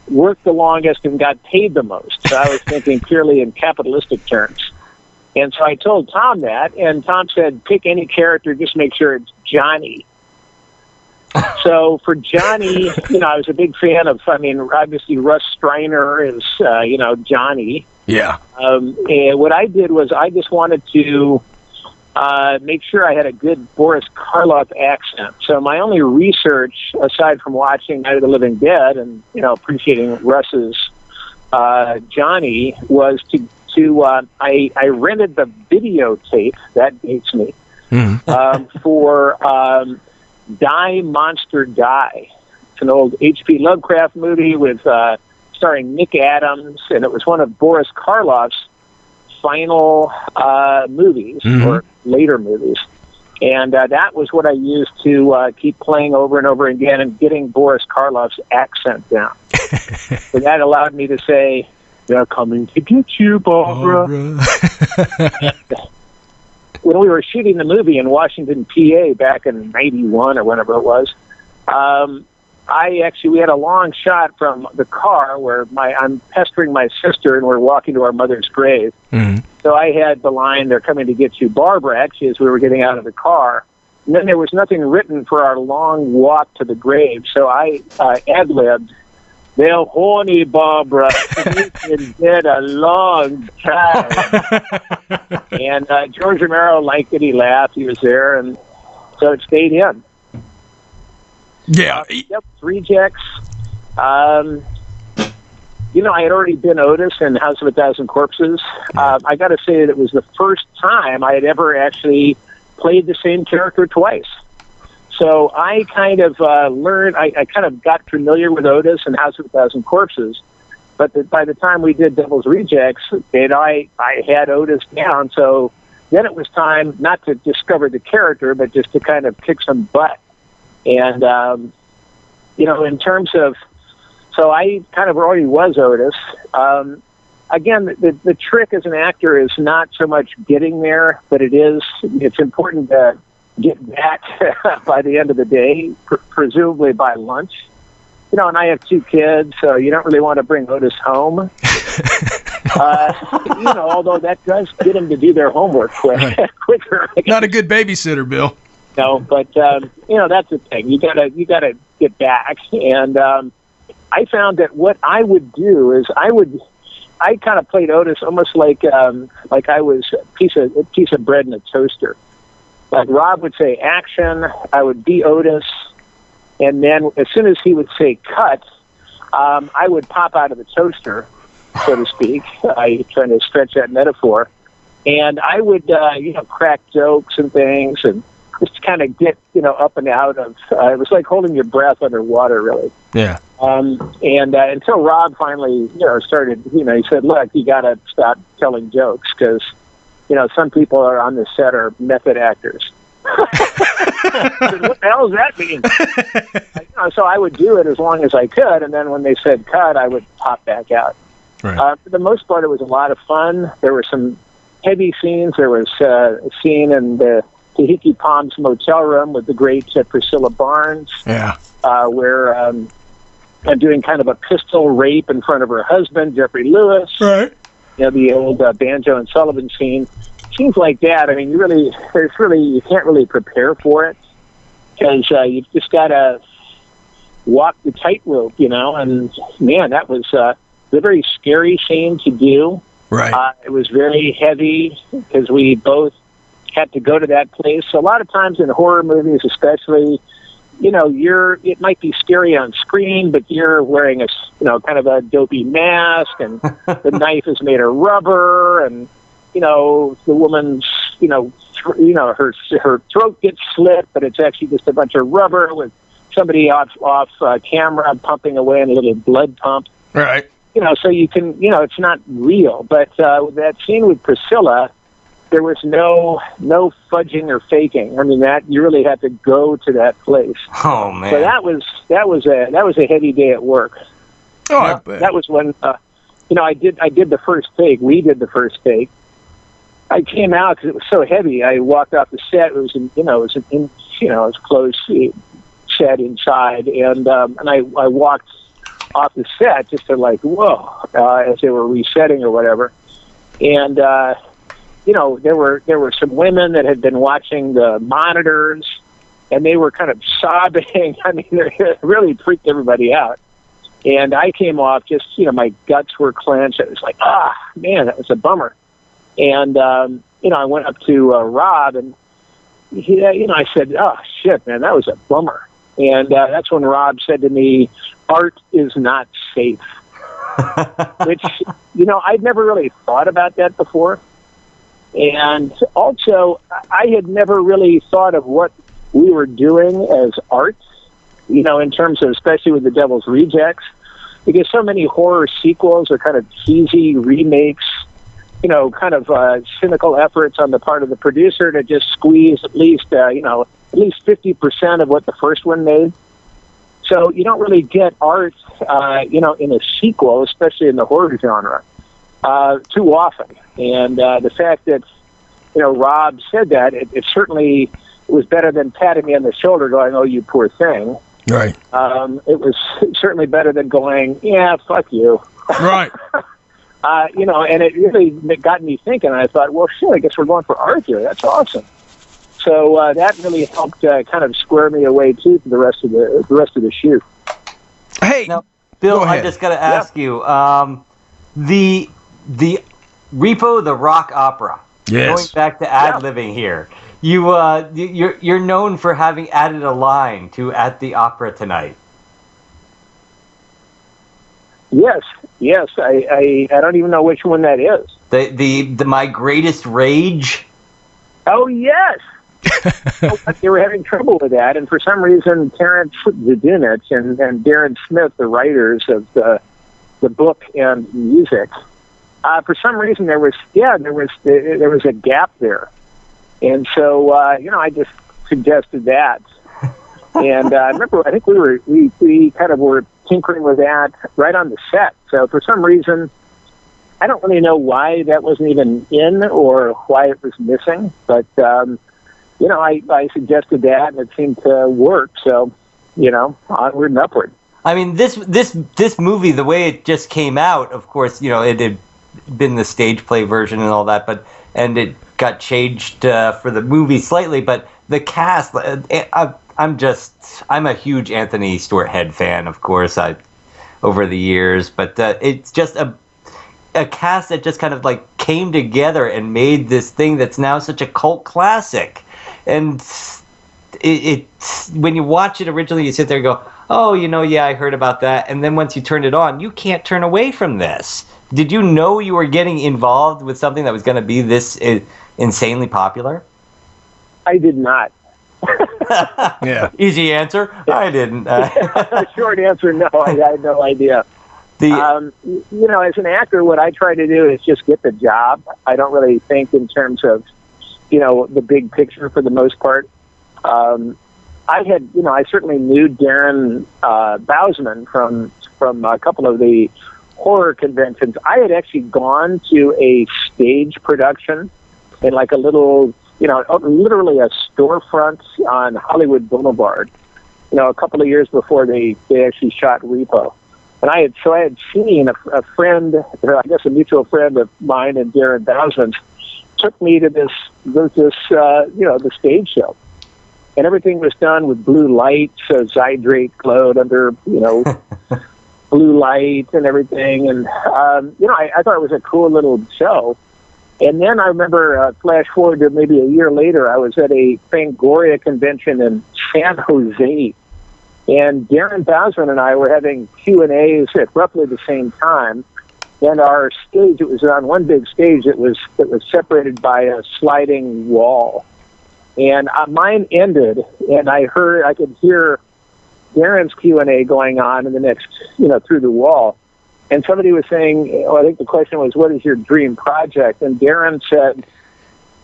worked the longest and got paid the most. So I was thinking purely in capitalistic terms. And so I told Tom that, and Tom said, pick any character, just make sure it's Johnny. So for Johnny, I was a big fan of, obviously Russ Streiner is, Johnny.
Yeah.
And what I did was I just wanted to make sure I had a good Boris Karloff accent. So my only research, aside from watching Night of the Living Dead and, appreciating Russ's Johnny, was I rented the videotape, that dates me, for Die Monster Die. It's an old H.P. Lovecraft movie with starring Nick Adams, and it was one of Boris Karloff's final movies or later movies. And that was what I used to keep playing over and over again and getting Boris Karloff's accent down. So that allowed me to say, they're coming to get you, Barbara. When we were shooting the movie in Washington, PA, back in '91 or whenever it was, we had a long shot from the car where I'm pestering my sister and we're walking to our mother's grave. So I had the line, they're coming to get you, Barbara, actually, as we were getting out of the car. And then there was nothing written for our long walk to the grave. So I ad-libbed, they're horny, Barbara. We've been dead a long time. And George Romero liked it. He laughed. He was there. And so it stayed in.
Yeah.
Yep, rejects. I had already been Otis in House of a Thousand Corpses. I got to say that it was the first time I had ever actually played the same character twice. So I kind of learned, I kind of got familiar with Otis and House of a Thousand Corpses, but by the time we did Devil's Rejects, I had Otis down, so then it was time not to discover the character, but just to kind of kick some butt. And, in terms of, so I kind of already was Otis. Again, the trick as an actor is not so much getting there, but it's important to get back by the end of the day, presumably by lunch. And I have 2 kids, so you don't really want to bring Otis home. Although that does get them to do their homework quicker.
Not a good babysitter, Bill.
No, but that's the thing. You gotta get back. And I found that what I would do is I kind of played Otis almost like I was a piece of bread in a toaster. Like Rob would say action, I would be Otis, and then as soon as he would say cut, I would pop out of the toaster, so to speak. Trying to stretch that metaphor, and I would crack jokes and things, and just kind of get up and out of. It was like holding your breath underwater, really.
Yeah.
And until Rob finally started, he said, "Look, you got to stop telling jokes because." Some people are on the set are method actors. What the hell does that mean? So I would do it as long as I could, and then when they said cut, I would pop back out.
Right.
For the most part, it was a lot of fun. There were some heavy scenes. There was a scene in the Tahiti Palms motel room with the great Priscilla Barnes, where I'm doing kind of a pistol rape in front of her husband, Jeffrey Lewis.
Right.
The old Banjo and Sullivan scene. Scenes like that, you can't really prepare for it because you've just got to walk the tightrope, and man, that was a very scary scene to do.
Right.
It was very heavy because we both had to go to that place. So a lot of times in horror movies, especially, it might be scary on screen, but you're wearing kind of a dopey mask, and the knife is made of rubber, and the woman's her throat gets slit, but it's actually just a bunch of rubber with somebody off camera pumping away in a little blood pump.
Right.
So you can, it's not real. But with that scene with Priscilla, there was no fudging or faking. I mean, that you really had to go to that place.
Oh man!
So that was a heavy day at work.
Oh, I bet.
That was when I did the first take. We did the first take. I came out because it was so heavy. I walked off the set. It was it was closed set inside, and I walked off the set just to whoa, as they were resetting or whatever, and there were some women that had been watching the monitors, and they were kind of sobbing. I mean, it really freaked everybody out. And I came off just, my guts were clenched. It was like, man, that was a bummer. And, I went up to Rob, and I said, oh, shit, man, that was a bummer. And that's when Rob said to me, art is not safe. Which, I'd never really thought about that before. And also, I had never really thought of what we were doing as art, in terms of, especially with The Devil's Rejects, because so many horror sequels are kind of cheesy remakes, kind of cynical efforts on the part of the producer to just squeeze at least 50% of what the first one made. So you don't really get art, in a sequel, especially in the horror genre, too often. And the fact that, Rob said that, it certainly was better than patting me on the shoulder going, oh, you poor thing.
Right.
It was certainly better than going, yeah, fuck you.
Right.
And it really got me thinking. I thought, well, shit, I guess we're going for art here. That's awesome. So that really helped kind of square me away too for the rest of the shoot.
Hey,
now, Bill,
go
I
ahead.
just got to ask you, the Repo the Rock Opera.
Yes.
Going back to ad-libbing here, you're known for having added a line to At the Opera Tonight.
Yes. I don't even know which one that is.
The My Greatest Rage.
Oh yes. They were having trouble with that, and for some reason, Terrence Zdunich and Darren Smith, the writers of the book and music, for some reason there was a gap there, and so I just suggested that, and I think we kind of were tinkering with that right on the set. So for some reason, I don't really know why that wasn't even in or why it was missing, but. I suggested that, and it seemed to work. So, onward and upward.
I mean, this movie, the way it just came out, of course, it had been the stage play version and all that, and it got changed for the movie slightly. But the cast, I'm a huge Anthony Stewart Head fan, of course, over the years. But it's just a cast that just kind of came together and made this thing that's now such a cult classic. And it when you watch it originally, you sit there and go, oh, yeah, I heard about that. And then once you turn it on, you can't turn away from this. Did you know you were getting involved with something that was going to be this insanely popular?
I did not.
Yeah. Easy answer. I didn't.
The short answer, no. I had no idea. As an actor, what I try to do is just get the job. I don't really think in terms of the big picture for the most part. I certainly knew Darren Bousman from a couple of the horror conventions. I had actually gone to a stage production in a little, literally a storefront on Hollywood Boulevard, a couple of years before they actually shot Repo. And I had seen a friend, I guess a mutual friend of mine and Darren Bousman's, took me to the stage show, and everything was done with blue light, so Zydrate glowed under, blue light and everything. And, I thought it was a cool little show. And then I remember, flash forward to maybe a year later, I was at a Fangoria convention in San Jose. And Darren Bowsman and I were having Q&As at roughly the same time. And our stage, it was on one big stage that was separated by a sliding wall. And mine ended, and I could hear Darren's Q&A going on in the next, through the wall. And somebody was saying, I think the question was, what is your dream project? And Darren said,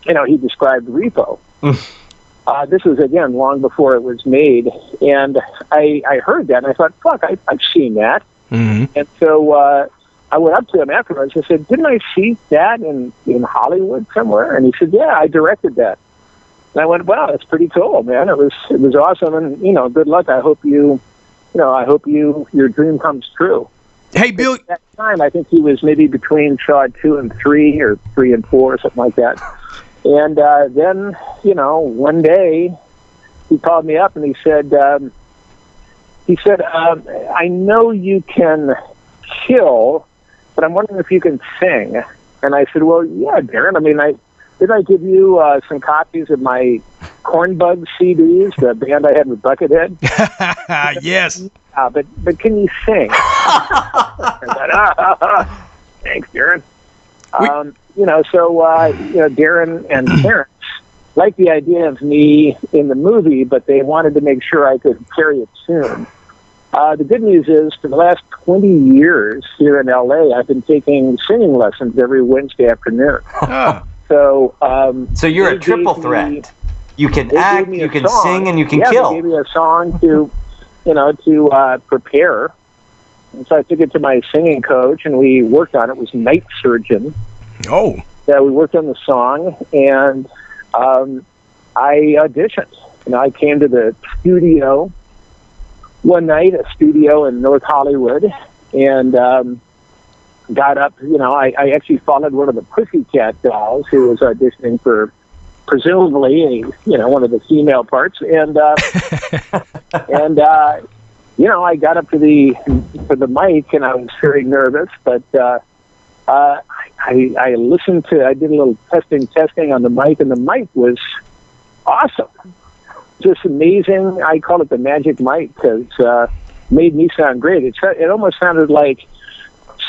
he described Repo. This was, again, long before it was made. And I heard that, and I thought, fuck, I've seen that.
Mm-hmm.
And so I went up to him afterwards. I said, didn't I see that in Hollywood somewhere? And he said, yeah, I directed that. And I went, wow, that's pretty cool, man. It was awesome. And, good luck. I hope your dream comes true.
Hey, Bill.
At that time, I think he was maybe between Shaw 2 and 3 or 3 and 4, something like that. And then, one day he called me up and he said, I know you can kill, but I'm wondering if you can sing. And I said, well, yeah, Darren. I mean, did I give you some copies of my Cornbug CDs, the band I had with Buckethead?
Yes.
But can you sing? Thanks, Darren. Darren and Terrence liked the idea of me in the movie, but they wanted to make sure I could carry a tune. The good news is, for the last 20 years here in L.A., I've been taking singing lessons every Wednesday afternoon.
Oh.
So you're a triple threat. You can act, you can sing, and you can kill.
They gave me a song to prepare. And so I took it to my singing coach, and we worked on it. It was Night Surgeon.
Oh.
Yeah, we worked on the song, and I auditioned. I came to the studio one night, a studio in North Hollywood, and got up. I actually followed one of the Pussycat Dolls who was auditioning for presumably one of the female parts, and I got up for the mic, and I was very nervous, but I listened to. I did a little testing on the mic, and the mic was awesome, just amazing. I call it the magic mic because made me sound great. It almost sounded like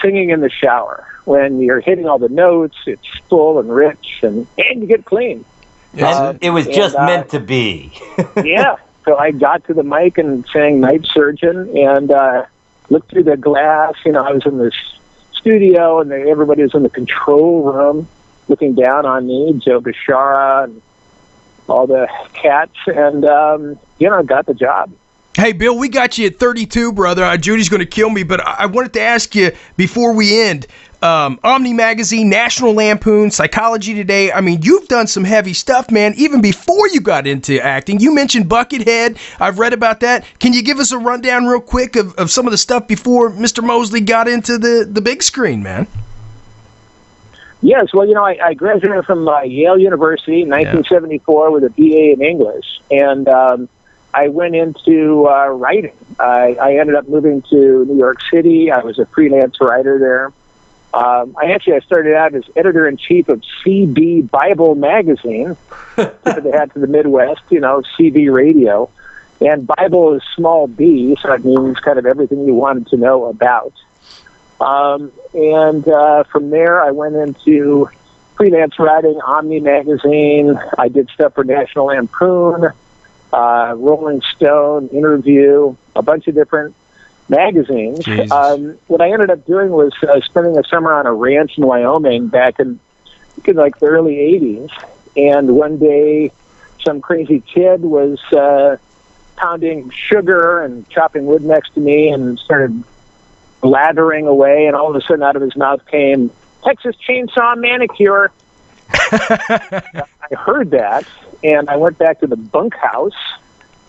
singing in the shower when you're hitting all the notes. It's full and rich, and you get clean.
And it was just meant to be.
Yeah. So I got to the mic and sang Night Surgeon, and looked through the glass. I was in this studio, and everybody was in the control room looking down on me, Joe Bishara and all the cats, and got the job.
Hey, Bill, we got you at 32, brother. Judy's going to kill me, but I wanted to ask you before we end, Omni Magazine, National Lampoon, Psychology Today. I mean, you've done some heavy stuff, man, even before you got into acting. You mentioned Buckethead. I've read about that. Can you give us a rundown real quick of some of the stuff before Mr. Moseley got into the big screen, man?
Yes, well, I graduated from Yale University in 1974 with a BA in English, and I went into writing. I ended up moving to New York City. I was a freelance writer there. I started out as editor-in-chief of CB Bible magazine, that they had to the Midwest, CB radio. And Bible is small b, so it means kind of everything you wanted to know about. From there, I went into freelance writing, Omni Magazine. I did stuff for National Lampoon, Rolling Stone, Interview, a bunch of different magazines. What I ended up doing was spending a summer on a ranch in Wyoming back in the early 80s. And one day, some crazy kid was pounding sugar and chopping wood next to me and started blathering away, and all of a sudden out of his mouth came, "Texas Chainsaw Manicure." I heard that, and I went back to the bunkhouse,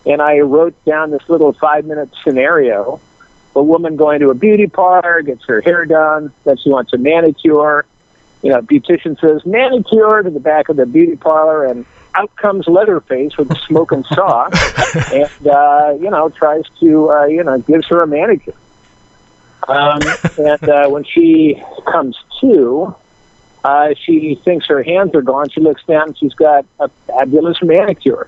and I wrote down this little 5-minute scenario. A woman going to a beauty parlor, gets her hair done, then she wants a manicure. Beautician says, "Manicure," to the back of the beauty parlor, and out comes Leatherface with a smoking saw, and, tries to, gives her a manicure. And when she comes to, she thinks her hands are gone. She looks down and she's got a fabulous manicure.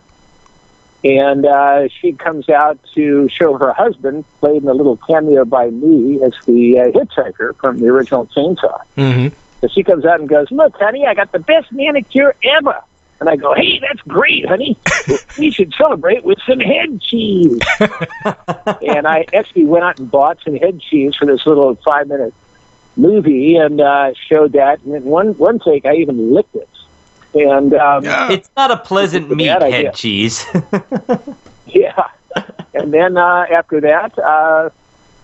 And she comes out to show her husband, played in a little cameo by me as the hitchhiker from the original Chainsaw.
Mm-hmm.
So she comes out and goes, "Look, honey, I got the best manicure ever." And I go, "Hey, that's great, honey. We should celebrate with some head cheese." And I actually went out and bought some head cheese for this little 5-minute movie and showed that. And in one take, I even licked it. And
It's not a pleasant meat, head cheese.
yeah. And then after that,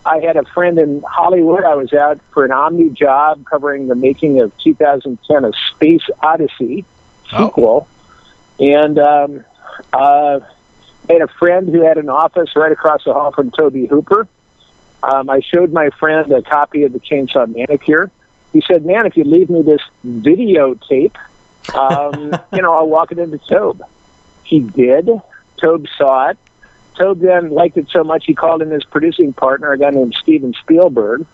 I had a friend in Hollywood. I was out for an Omni job covering the making of 2010 A Space Odyssey sequel. And I had a friend who had an office right across the hall from Toby Hooper. I showed my friend a copy of the Chainsaw Manicure. He said, "Man, if you leave me this videotape, I'll walk it into Tobe." He did. Tobe saw it. Tobe then liked it so much he called in his producing partner, a guy named Steven Spielberg.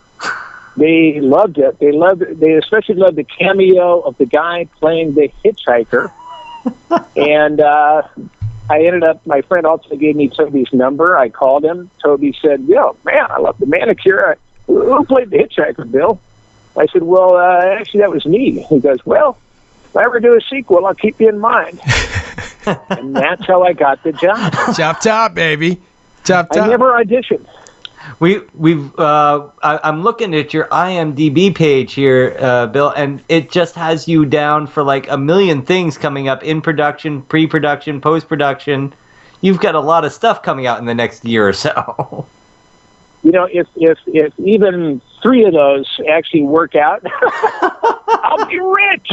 They loved it. They especially loved the cameo of the guy playing the hitchhiker. And my friend also gave me Toby's number. I called him. Toby said, "Yo, man, I love the manicure. Who played the hitchhiker, Bill?" I said, "Well, actually, that was me." He goes, "Well, if I ever do a sequel, I'll keep you in mind." And that's how I got the job.
Chop top, baby. Chop top.
I never auditioned.
I'm looking at your IMDb page here, Bill, and it just has you down for like a million things coming up in production, pre-production, post-production. You've got a lot of stuff coming out in the next year or so.
If even 3 of those actually work out, I'll be rich.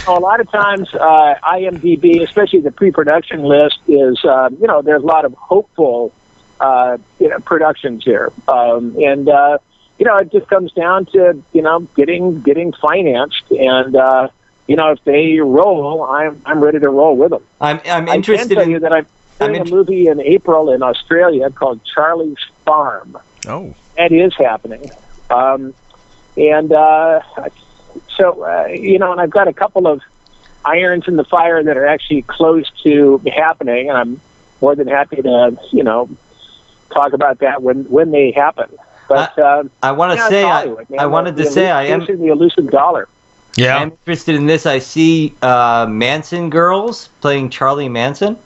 A lot of times, IMDb, especially the pre-production list, is there's a lot of hopeful productions here, it just comes down to getting financed, and if they roll, I'm ready to roll with them.
I'm interested.
I can tell you that I'm doing a movie in April in Australia called Charlie's Farm.
Oh,
that is happening, and I've got a couple of irons in the fire that are actually close to happening, and I'm more than happy to talk about that when they happen. But
I want to say, I am
the elusive dollar.
Yeah,
I'm interested in this. I see Manson girls playing Charlie Manson.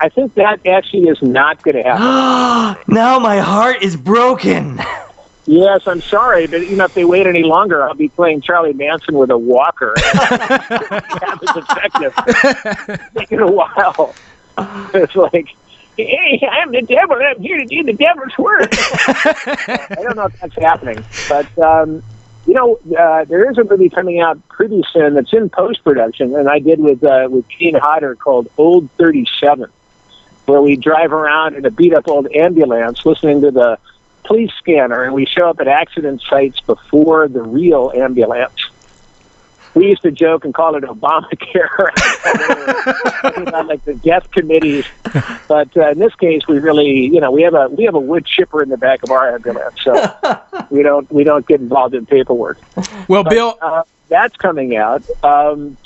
I think that actually is not going to happen.
Now my heart is broken.
Yes, I'm sorry, but if they wait any longer, I'll be playing Charlie Manson with a walker. That was effective. Taking a while. It's like, "Hey, I'm the devil. I'm here to do the devil's work." I don't know if that's happening, but there is a movie coming out pretty soon that's in post-production, and I did with Gene Hodder, called Old 37, where we drive around in a beat-up old ambulance listening to the police scanner, and we show up at accident sites before the real ambulance. We used to joke and call it Obamacare, about like the death committees. But in this case, we really, we have a wood chipper in the back of our ambulance, so we don't get involved in paperwork.
Well, Bill,
that's coming out.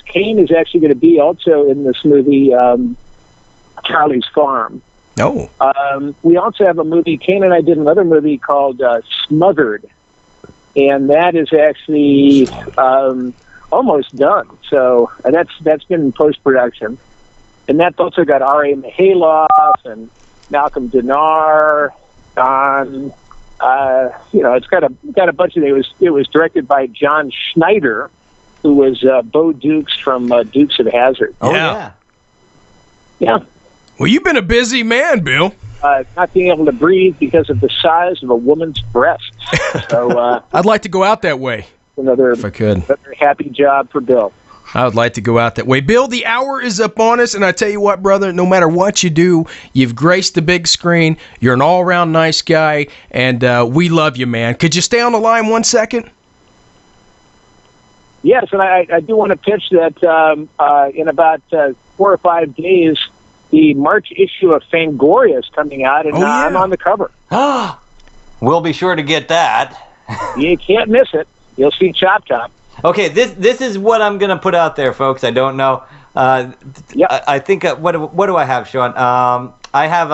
Kane is actually going to be also in this movie, Charlie's Farm.
No.
We also have a movie. Kane and I did another movie called Smothered, and that is actually almost done. So that's been in post-production, and that's also got R.A. Mihailoff and Malcolm Dinar on. It's got a bunch of. It was directed by John Schneider, who was Bo Dukes from Dukes of Hazzard.
Oh yeah.
Yeah.
Well, you've been a busy man, Bill.
Not being able to breathe because of the size of a woman's breasts. So
I'd like to go out that way. If I could.
Another happy job for Bill.
I would like to go out that way. Bill, the hour is up on us, and I tell you what, brother, no matter what you do, you've graced the big screen. You're an all-around nice guy, and we love you, man. Could you stay on the line 1 second?
Yes, and I do want to pitch that in about 4 or 5 days, the March issue of Fangoria is coming out, and I'm on the cover.
We'll be sure to get that.
You can't miss it. You'll see Chop Top.
Okay, this is what I'm gonna put out there, folks. I don't know. I think what do I have, Sean? I have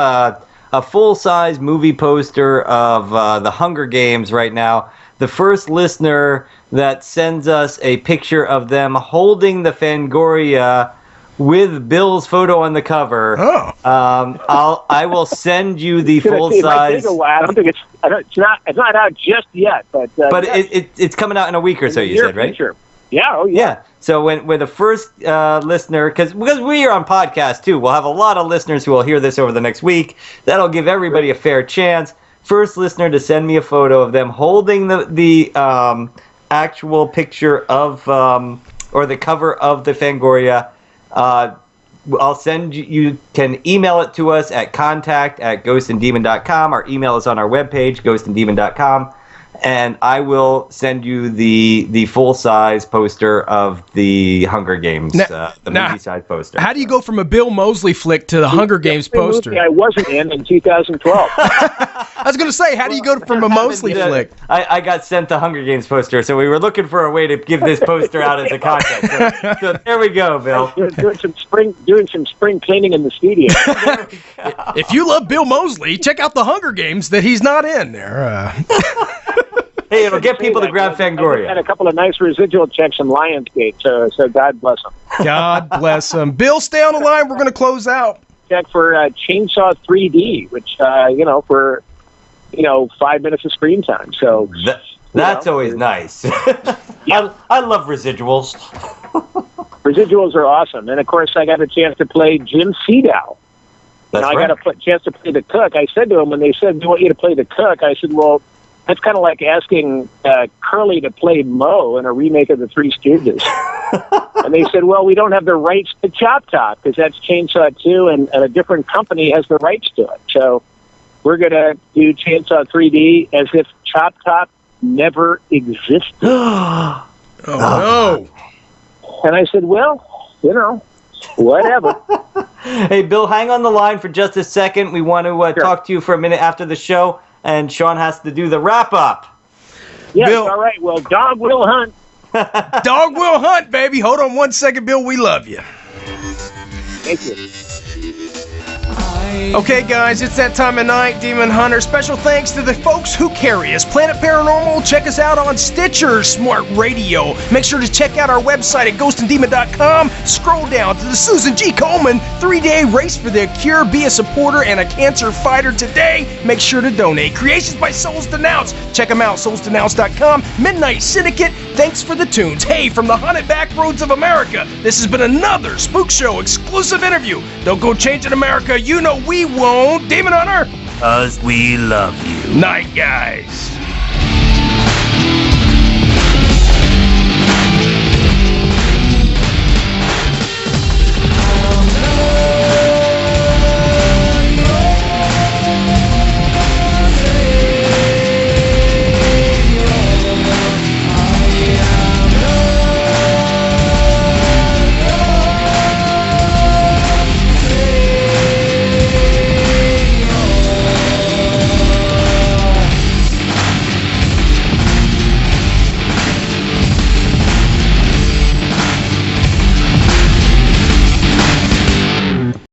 a full-size movie poster of the Hunger Games right now. The first listener that sends us a picture of them holding the Fangoria with Bill's photo on the cover. I will send you the full size. It might take a while. I don't think it's not out just yet, but it's coming out in a week or so. You said, right?
Future. Yeah. Oh yeah.
Yeah. So when the first listener, because we are on podcast too, we'll have a lot of listeners who will hear this over the next week. That'll give everybody a fair chance. First listener to send me a photo of them holding the actual picture of or the cover of the Fangoria. I'll send you can email it to us at contact@ghostanddemon.com. Our email is on our webpage, ghostanddemon.com. And I will send you the full-size poster of the Hunger Games, the movie-size poster.
How do you go from a Bill Moseley flick to the Hunger Games poster?
Movie I wasn't in 2012.
I was going to say, how do you go from a Moseley flick?
I got sent the Hunger Games poster, so we were looking for a way to give this poster out as a contest. So there we go, Bill.
Doing some spring cleaning in the studio.
If you love Bill Moseley, check out the Hunger Games that he's not in there.
Hey, it'll get people to grab Fangoria.
And a couple of nice residual checks in Lionsgate, so God bless them.
God bless them. Bill, stay on the line. We're going to close out.
Check for Chainsaw 3D, which, for 5 minutes of screen time. So
that's always nice. Yeah. I love residuals.
Residuals are awesome. And, of course, I got a chance to play Jim Seadow. I got a chance to play the cook. I said to him, when they said, we want you to play the cook, I said, well, that's kind of like asking Curly to play Moe in a remake of The Three Stooges. And they said, well, we don't have the rights to Chop Top because that's Chainsaw 2 and a different company has the rights to it. So we're going to do Chainsaw 3D as if Chop Top never existed.
Oh, no.
And I said, well, whatever.
Hey, Bill, hang on the line for just a second. We want to talk to you for a minute after the show. And Sean has to do the wrap-up.
Yes, Bill. All right. Well, dog will hunt.
Dog will hunt, baby. Hold on one second, Bill. We love you.
Thank you.
Okay, guys, it's that time of night, Demon Hunter. Special thanks to the folks who carry us. Planet Paranormal, check us out on Stitcher Smart Radio. Make sure to check out our website at ghostanddemon.com. Scroll down to the Susan G. Komen 3-day race for the cure. Be a supporter and a cancer fighter today. Make sure to donate. Creations by Souls Denounced. Check them out, soulsdenounced.com. Midnight Syndicate, thanks for the tunes. Hey, from the haunted back roads of America, this has been another Spook Show exclusive interview. Don't go changing America. You know we won't. Demon Hunter.
'Cause we love you.
Night, guys.